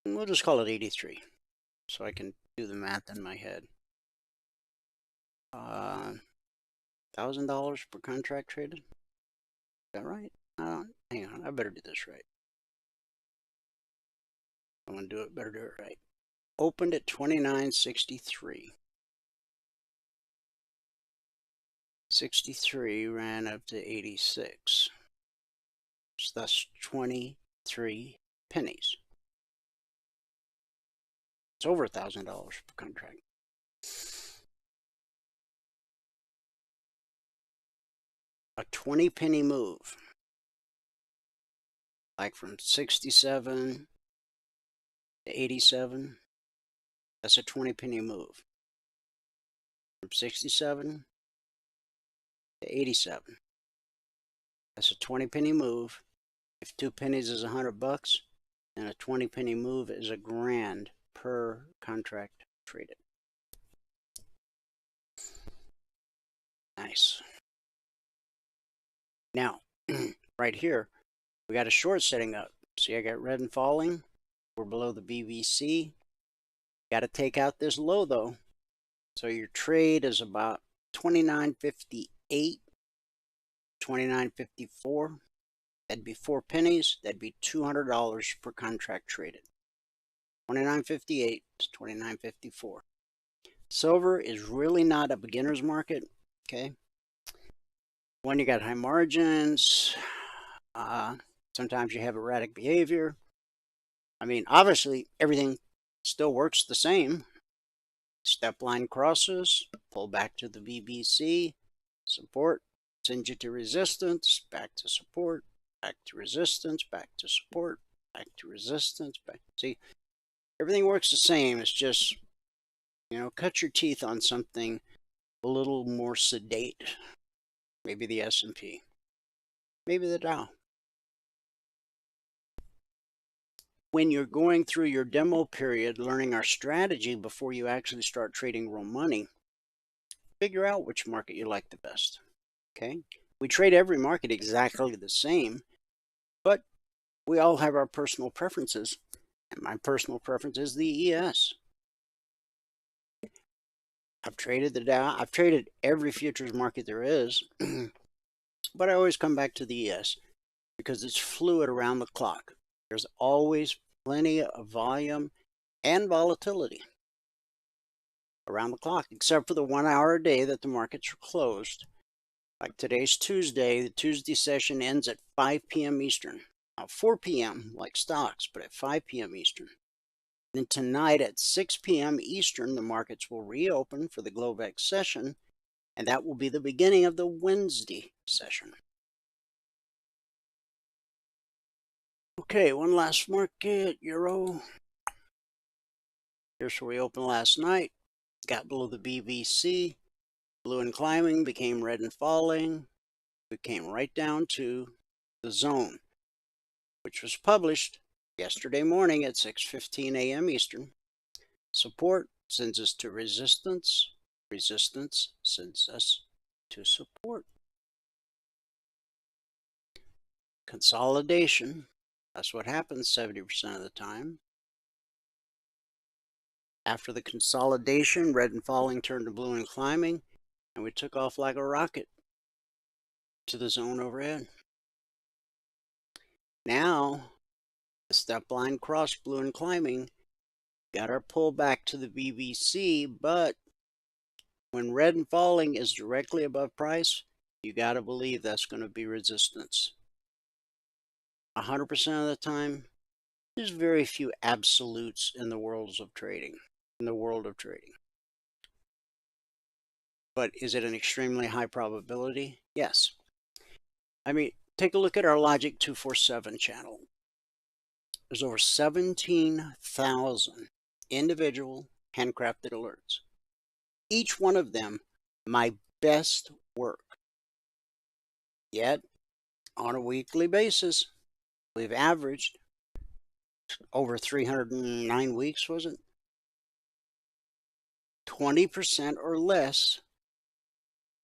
we'll just call it 83, so I can do the math in my head. $1,000 per contract traded. Is that right? Hang on, I better do this right. I want to do it, better do it right. Opened at 29.63. 63 ran up to 86. So that's 23 pennies. It's over $1,000 per contract. A 20 penny move, like from 67 to 87, that's a 20 penny move. From 67 to 87, that's a 20 penny move. If 2 pennies is $100, then a 20 penny move is $1,000 per contract traded. Nice. Now, right here, we got a short setting up. See, I got red and falling. We're below the BBC. Got to take out this low, though. So your trade is about 29.58, 29.54. That'd be 4 pennies. That'd be $200 per contract traded. 29.58 to 29.54. Silver is really not a beginner's market, okay? When you got high margins, sometimes you have erratic behavior. I mean, obviously, everything still works the same. Step line crosses, pull back to the BBC, support, send you to resistance, back to support, back to resistance, back to support, back to resistance, back. See, everything works the same. It's just, you know, cut your teeth on something a little more sedate. Maybe the S&P, maybe the Dow. When you're going through your demo period, learning our strategy before you actually start trading real money, figure out which market you like the best, okay? We trade every market exactly the same, but we all have our personal preferences, and my personal preference is the ES. I've traded the Dow. I've traded every futures market there is, but I always come back to the ES because it's fluid around the clock. There's always plenty of volume and volatility around the clock, except for the 1 hour a day that the markets are closed. Like today's Tuesday, the Tuesday session ends at 5 p.m. Eastern. Now 4 p.m. like stocks, but at 5 p.m. Eastern. Then tonight at 6 p.m. Eastern, the markets will reopen for the Globex session, and that will be the beginning of the Wednesday session. Okay, one last market, Euro. Here's where we opened last night. Got below the BBC. Blue and climbing, became red and falling. We came right down to the zone, which was published yesterday morning at 6:15 a.m. Eastern. Support sends us to resistance. Resistance sends us to support. Consolidation. That's what happens 70% of the time. After the consolidation, red and falling turned to blue and climbing, and we took off like a rocket to the zone overhead. Now, the step line crossed blue and climbing, got our pull back to the BBC, but when red and falling is directly above price, you got to believe that's going to be resistance. 100% of the time, there's very few absolutes in the world of trading. But is it an extremely high probability? Yes. I mean, take a look at our Logic 247 channel. There's over 17,000 individual handcrafted alerts. Each one of them, my best work. Yet, on a weekly basis, we've averaged over 309 weeks, was it? 20% or less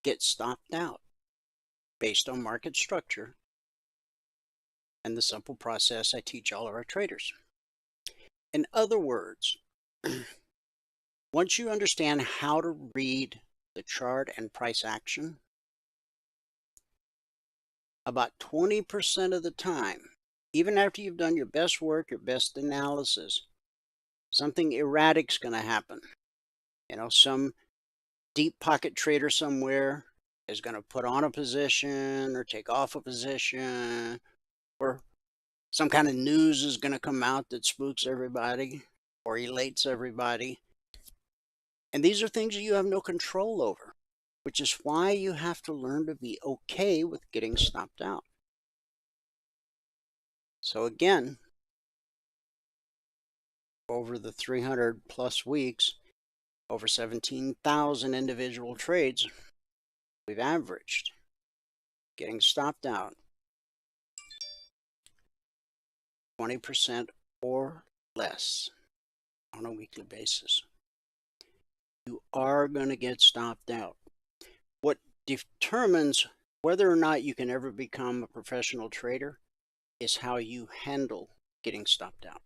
get stopped out based on market structure and the simple process I teach all of our traders. In other words, once you understand how to read the chart and price action, about 20% of the time, even after you've done your best work, your best analysis, something erratic's going to happen. You know, some deep pocket trader somewhere is going to put on a position or take off a position, or some kind of news is going to come out that spooks everybody or elates everybody. And these are things that you have no control over, which is why you have to learn to be okay with getting stopped out. So again, over the 300 plus weeks, over 17,000 individual trades, we've averaged getting stopped out 20% or less on a weekly basis. You are going to get stopped out. What determines whether or not you can ever become a professional trader is how you handle getting stopped out.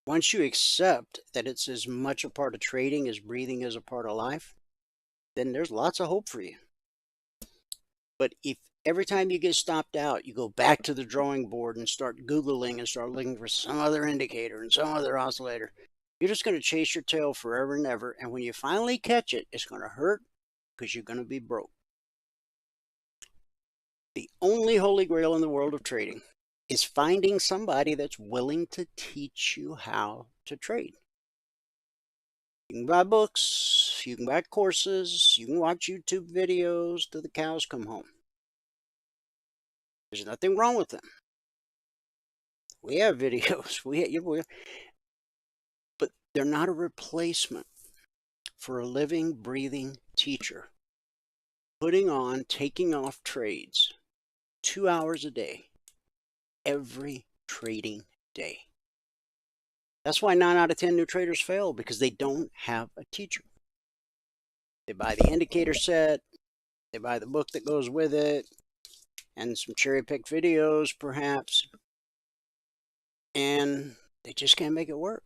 Once you accept that it's as much a part of trading as breathing is a part of life, then there's lots of hope for you. But if every time you get stopped out, you go back to the drawing board and start Googling and start looking for some other indicator and some other oscillator, you're just going to chase your tail forever and ever. And when you finally catch it, it's going to hurt because you're going to be broke. The only holy grail in the world of trading is finding somebody that's willing to teach you how to trade. You can buy books, you can buy courses, you can watch YouTube videos till the cows come home. There's nothing wrong with them. We have videos, but they're not a replacement for a living, breathing teacher putting on, taking off trades 2 hours a day, every trading day. That's why 9 out of 10 new traders fail, because they don't have a teacher. They buy the indicator set, they buy the book that goes with it, and some cherry-picked videos perhaps, and they just can't make it work.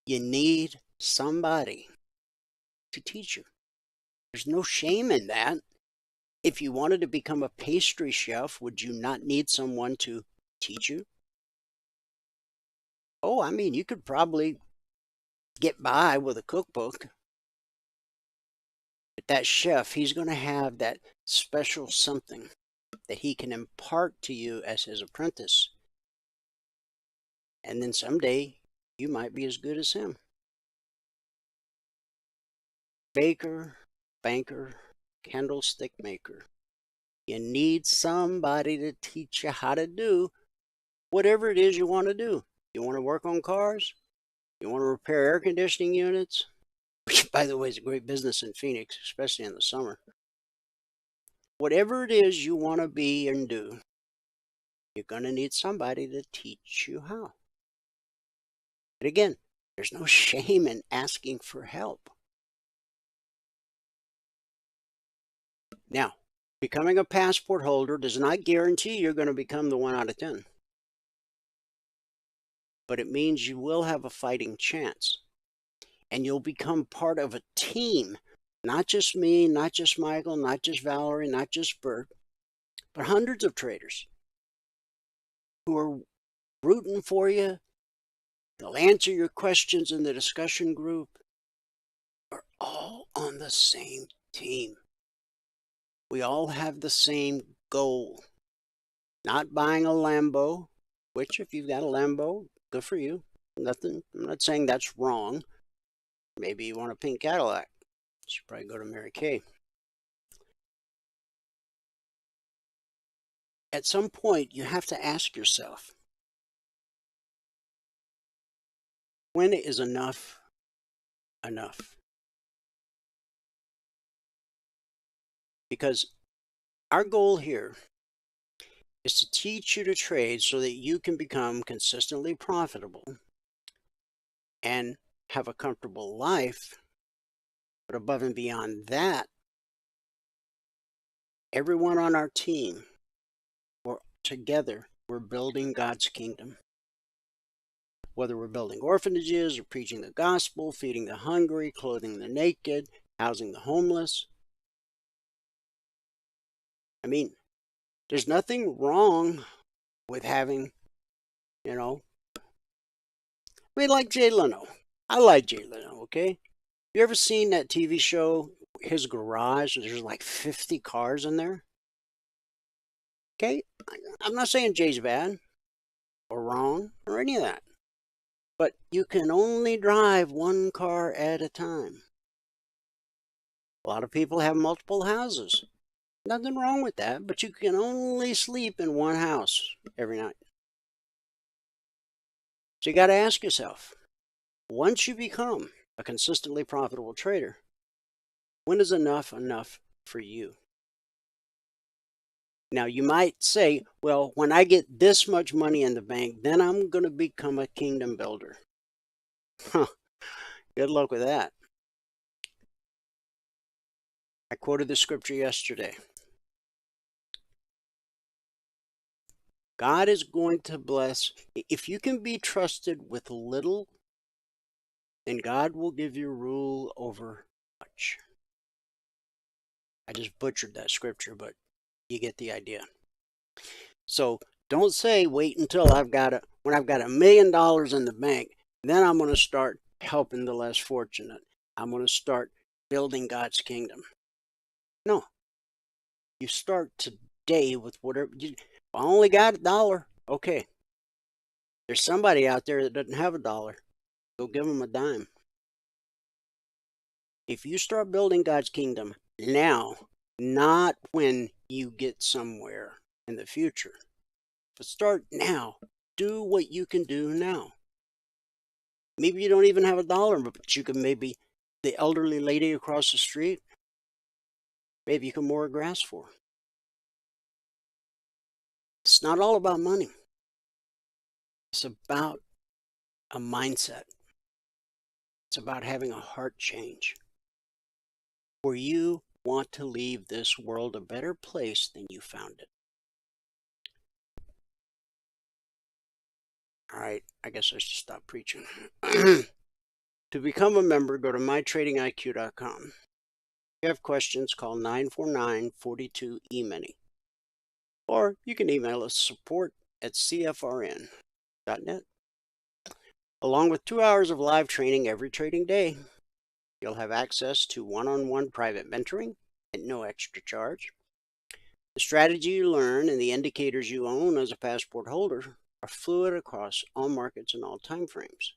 You need somebody to teach you. There's no shame in that. If you wanted to become a pastry chef, would you not need someone to teach you? Oh, I mean, you could probably get by with a cookbook. But that chef, he's going to have that special something that he can impart to you as his apprentice. And then someday, you might be as good as him. Baker, banker, candlestick maker. You need somebody to teach you how to do whatever it is you want to do. You want to work on cars? You want to repair air conditioning units? Which, by the way, is a great business in Phoenix, especially in the summer. Whatever it is you want to be and do, you're going to need somebody to teach you how. But again, there's no shame in asking for help. Now, becoming a passport holder does not guarantee you're going to become the 1 out of 10. But it means you will have a fighting chance. And you'll become part of a team. Not just me, not just Michael, not just Valerie, not just Bert, but hundreds of traders who are rooting for you. They'll answer your questions in the discussion group. We're all on the same team. We all have the same goal. Not buying a Lambo, which if you've got a Lambo, good for you. Nothing. I'm not saying that's wrong. Maybe you want a pink Cadillac. You should probably go to Mary Kay. At some point, you have to ask yourself, when is enough enough? Because our goal here is to teach you to trade so that you can become consistently profitable and have a comfortable life. But above and beyond that, everyone on our team, we're together, we're building God's kingdom. Whether we're building orphanages or preaching the gospel, feeding the hungry, clothing the naked, housing the homeless. I mean, there's nothing wrong with having, like Jay Leno. I like Jay Leno, okay? You ever seen that TV show, his garage? There's like 50 cars in there. Okay? I'm not saying Jay's bad or wrong or any of that. But you can only drive one car at a time. A lot of people have multiple houses. Nothing wrong with that, but you can only sleep in one house every night. So you got to ask yourself, once you become a consistently profitable trader, when is enough for you? Now, you might say, well, when I get this much money in the bank, then I'm going to become a kingdom builder. Good luck with that. I quoted the scripture yesterday. God is going to bless. If you can be trusted with little, then God will give you rule over much. I just butchered that scripture, but you get the idea. So don't say wait until when I've got $1 million in the bank, then I'm going to start helping the less fortunate. I'm going to start building God's kingdom. No. You start today with whatever. I only got $1. Okay. There's somebody out there that doesn't have $1. Go give them a dime. If you start building God's kingdom now, not when you get somewhere in the future, but start now. Do what you can do now. Maybe you don't even have $1, but you can maybe the elderly lady across the street, maybe you can mow her grass for her. It's not all about money. It's about a mindset. It's about having a heart change where you want to leave this world a better place than you found it. All right, I guess I should stop preaching. To become a member, go to mytradingiq.com. If you have questions, call 949-42-EMINI. Or you can email us support@cfrn.net. Along with 2 hours of live training every trading day, you'll have access to one-on-one private mentoring at no extra charge. The strategy you learn and the indicators you own as a passport holder are fluid across all markets and all time frames.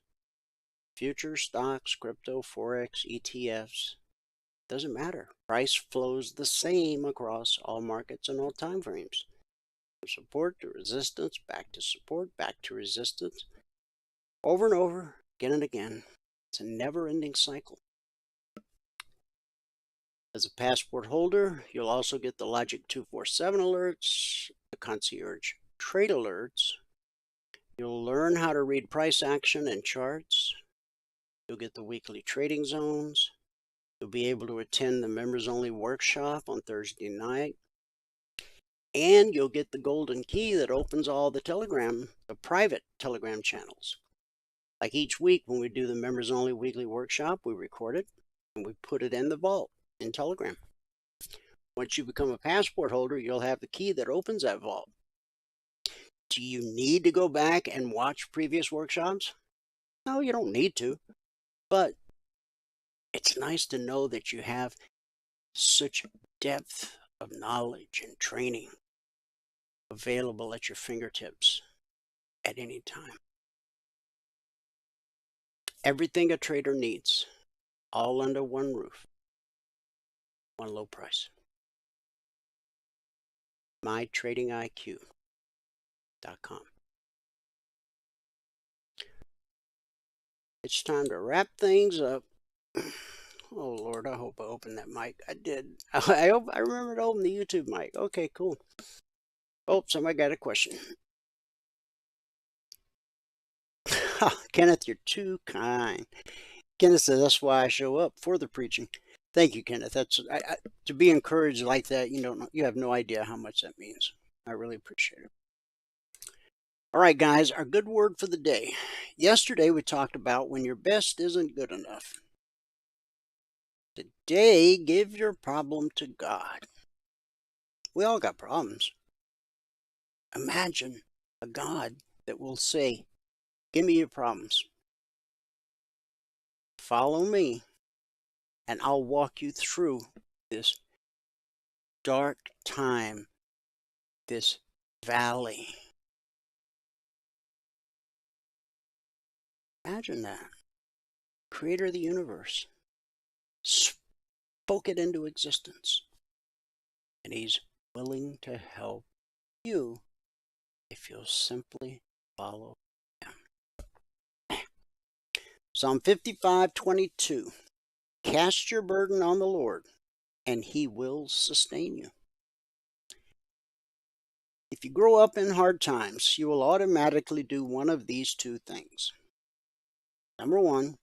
Futures, stocks, crypto, Forex, ETFs, doesn't matter. Price flows the same across all markets and all time frames. From support to resistance, back to support, back to resistance. Over and over, again and again. It's a never-ending cycle. As a passport holder, you'll also get the Logic 247 alerts, the concierge trade alerts. You'll learn how to read price action and charts. You'll get the weekly trading zones. You'll be able to attend the members-only workshop on Thursday night. And you'll get the golden key that opens all the private Telegram channels. Like each week when we do the members-only weekly workshop, we record it and we put it in the vault in Telegram. Once you become a passport holder, you'll have the key that opens that vault. Do you need to go back and watch previous workshops? No, you don't need to. But it's nice to know that you have such depth of knowledge and training available at your fingertips at any time. Everything a trader needs all under one roof, one low price. MyTradingIQ.com. It's time to wrap things up. Oh Lord, I hope I opened that mic. I did. I remembered to open the YouTube mic. Okay, cool. Oh, somebody got a question. Kenneth, you're too kind. Kenneth says that's why I show up, for the preaching. Thank you, Kenneth. That's to be encouraged like that. You have no idea how much that means. I really appreciate it. All right, guys, our good word for the day. Yesterday we talked about when your best isn't good enough. Today, give your problem to God. We all got problems. Imagine a God that will say, give me your problems. Follow me, and I'll walk you through this dark time, this valley. Imagine that. Creator of the universe spoke it into existence. And he's willing to help you if you'll simply follow him. Psalm 55:22. Cast your burden on the Lord, and he will sustain you. If you grow up in hard times, you will automatically do one of these two things. Number one,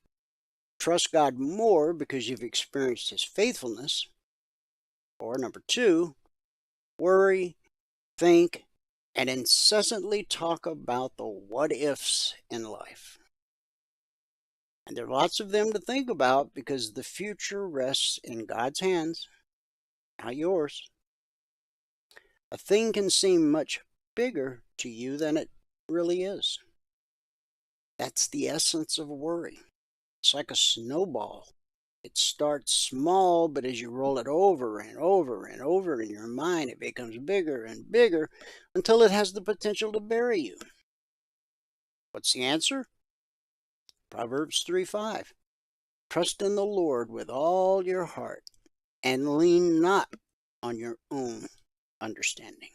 trust God more because you've experienced his faithfulness. Or number two, worry, think, and incessantly talk about the what ifs in life. And there are lots of them to think about because the future rests in God's hands, not yours. A thing can seem much bigger to you than it really is. That's the essence of worry. It's like a snowball. It starts small, but as you roll it over and over and over in your mind, it becomes bigger and bigger until it has the potential to bury you. What's the answer? Proverbs 3:5. Trust in the Lord with all your heart and lean not on your own understanding.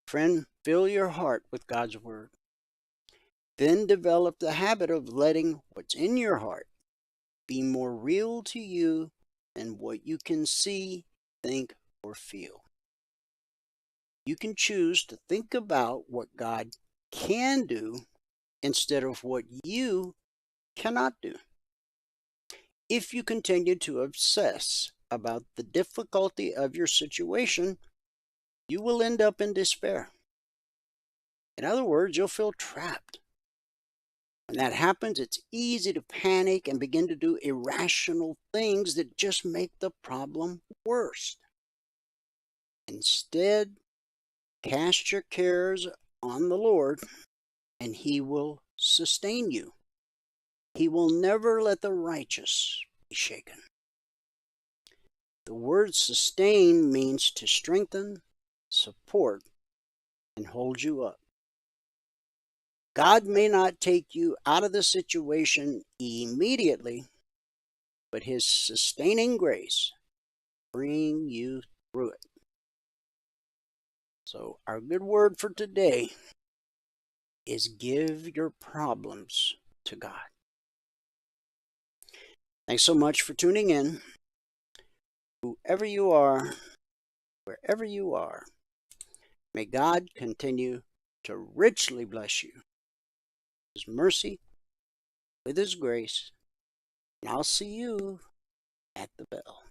Friend, fill your heart with God's word. Then develop the habit of letting what's in your heart be more real to you than what you can see, think, or feel. You can choose to think about what God can do instead of what you cannot do. If you continue to obsess about the difficulty of your situation, you will end up in despair. In other words, you'll feel trapped. When that happens, it's easy to panic and begin to do irrational things that just make the problem worse. Instead, cast your cares on the Lord, and he will sustain you. He will never let the righteous be shaken. The word sustain means to strengthen, support, and hold you up. God may not take you out of the situation immediately, but his sustaining grace bring you through it. So our good word for today is give your problems to God. Thanks so much for tuning in. Whoever you are, wherever you are, may God continue to richly bless you. His mercy, with his grace, and I'll see you at the bell.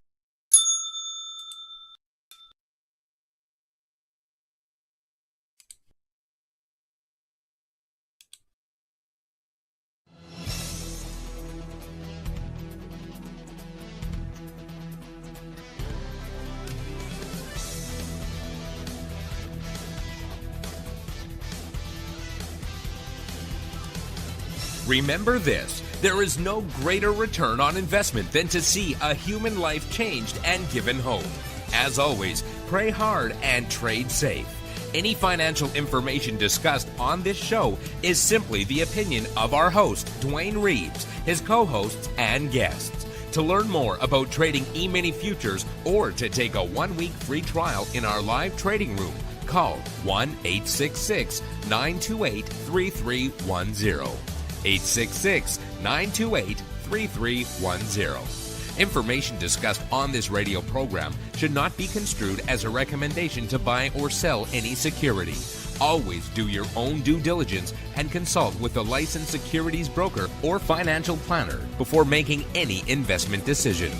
Remember this, there is no greater return on investment than to see a human life changed and given hope. As always, pray hard and trade safe. Any financial information discussed on this show is simply the opinion of our host, Dwayne Reeves, his co-hosts, and guests. To learn more about trading E-mini futures or to take a 1-week free trial in our live trading room, call 1-866-928-3310. 866-928-3310. Information discussed on this radio program should not be construed as a recommendation to buy or sell any security. Always do your own due diligence and consult with a licensed securities broker or financial planner before making any investment decision.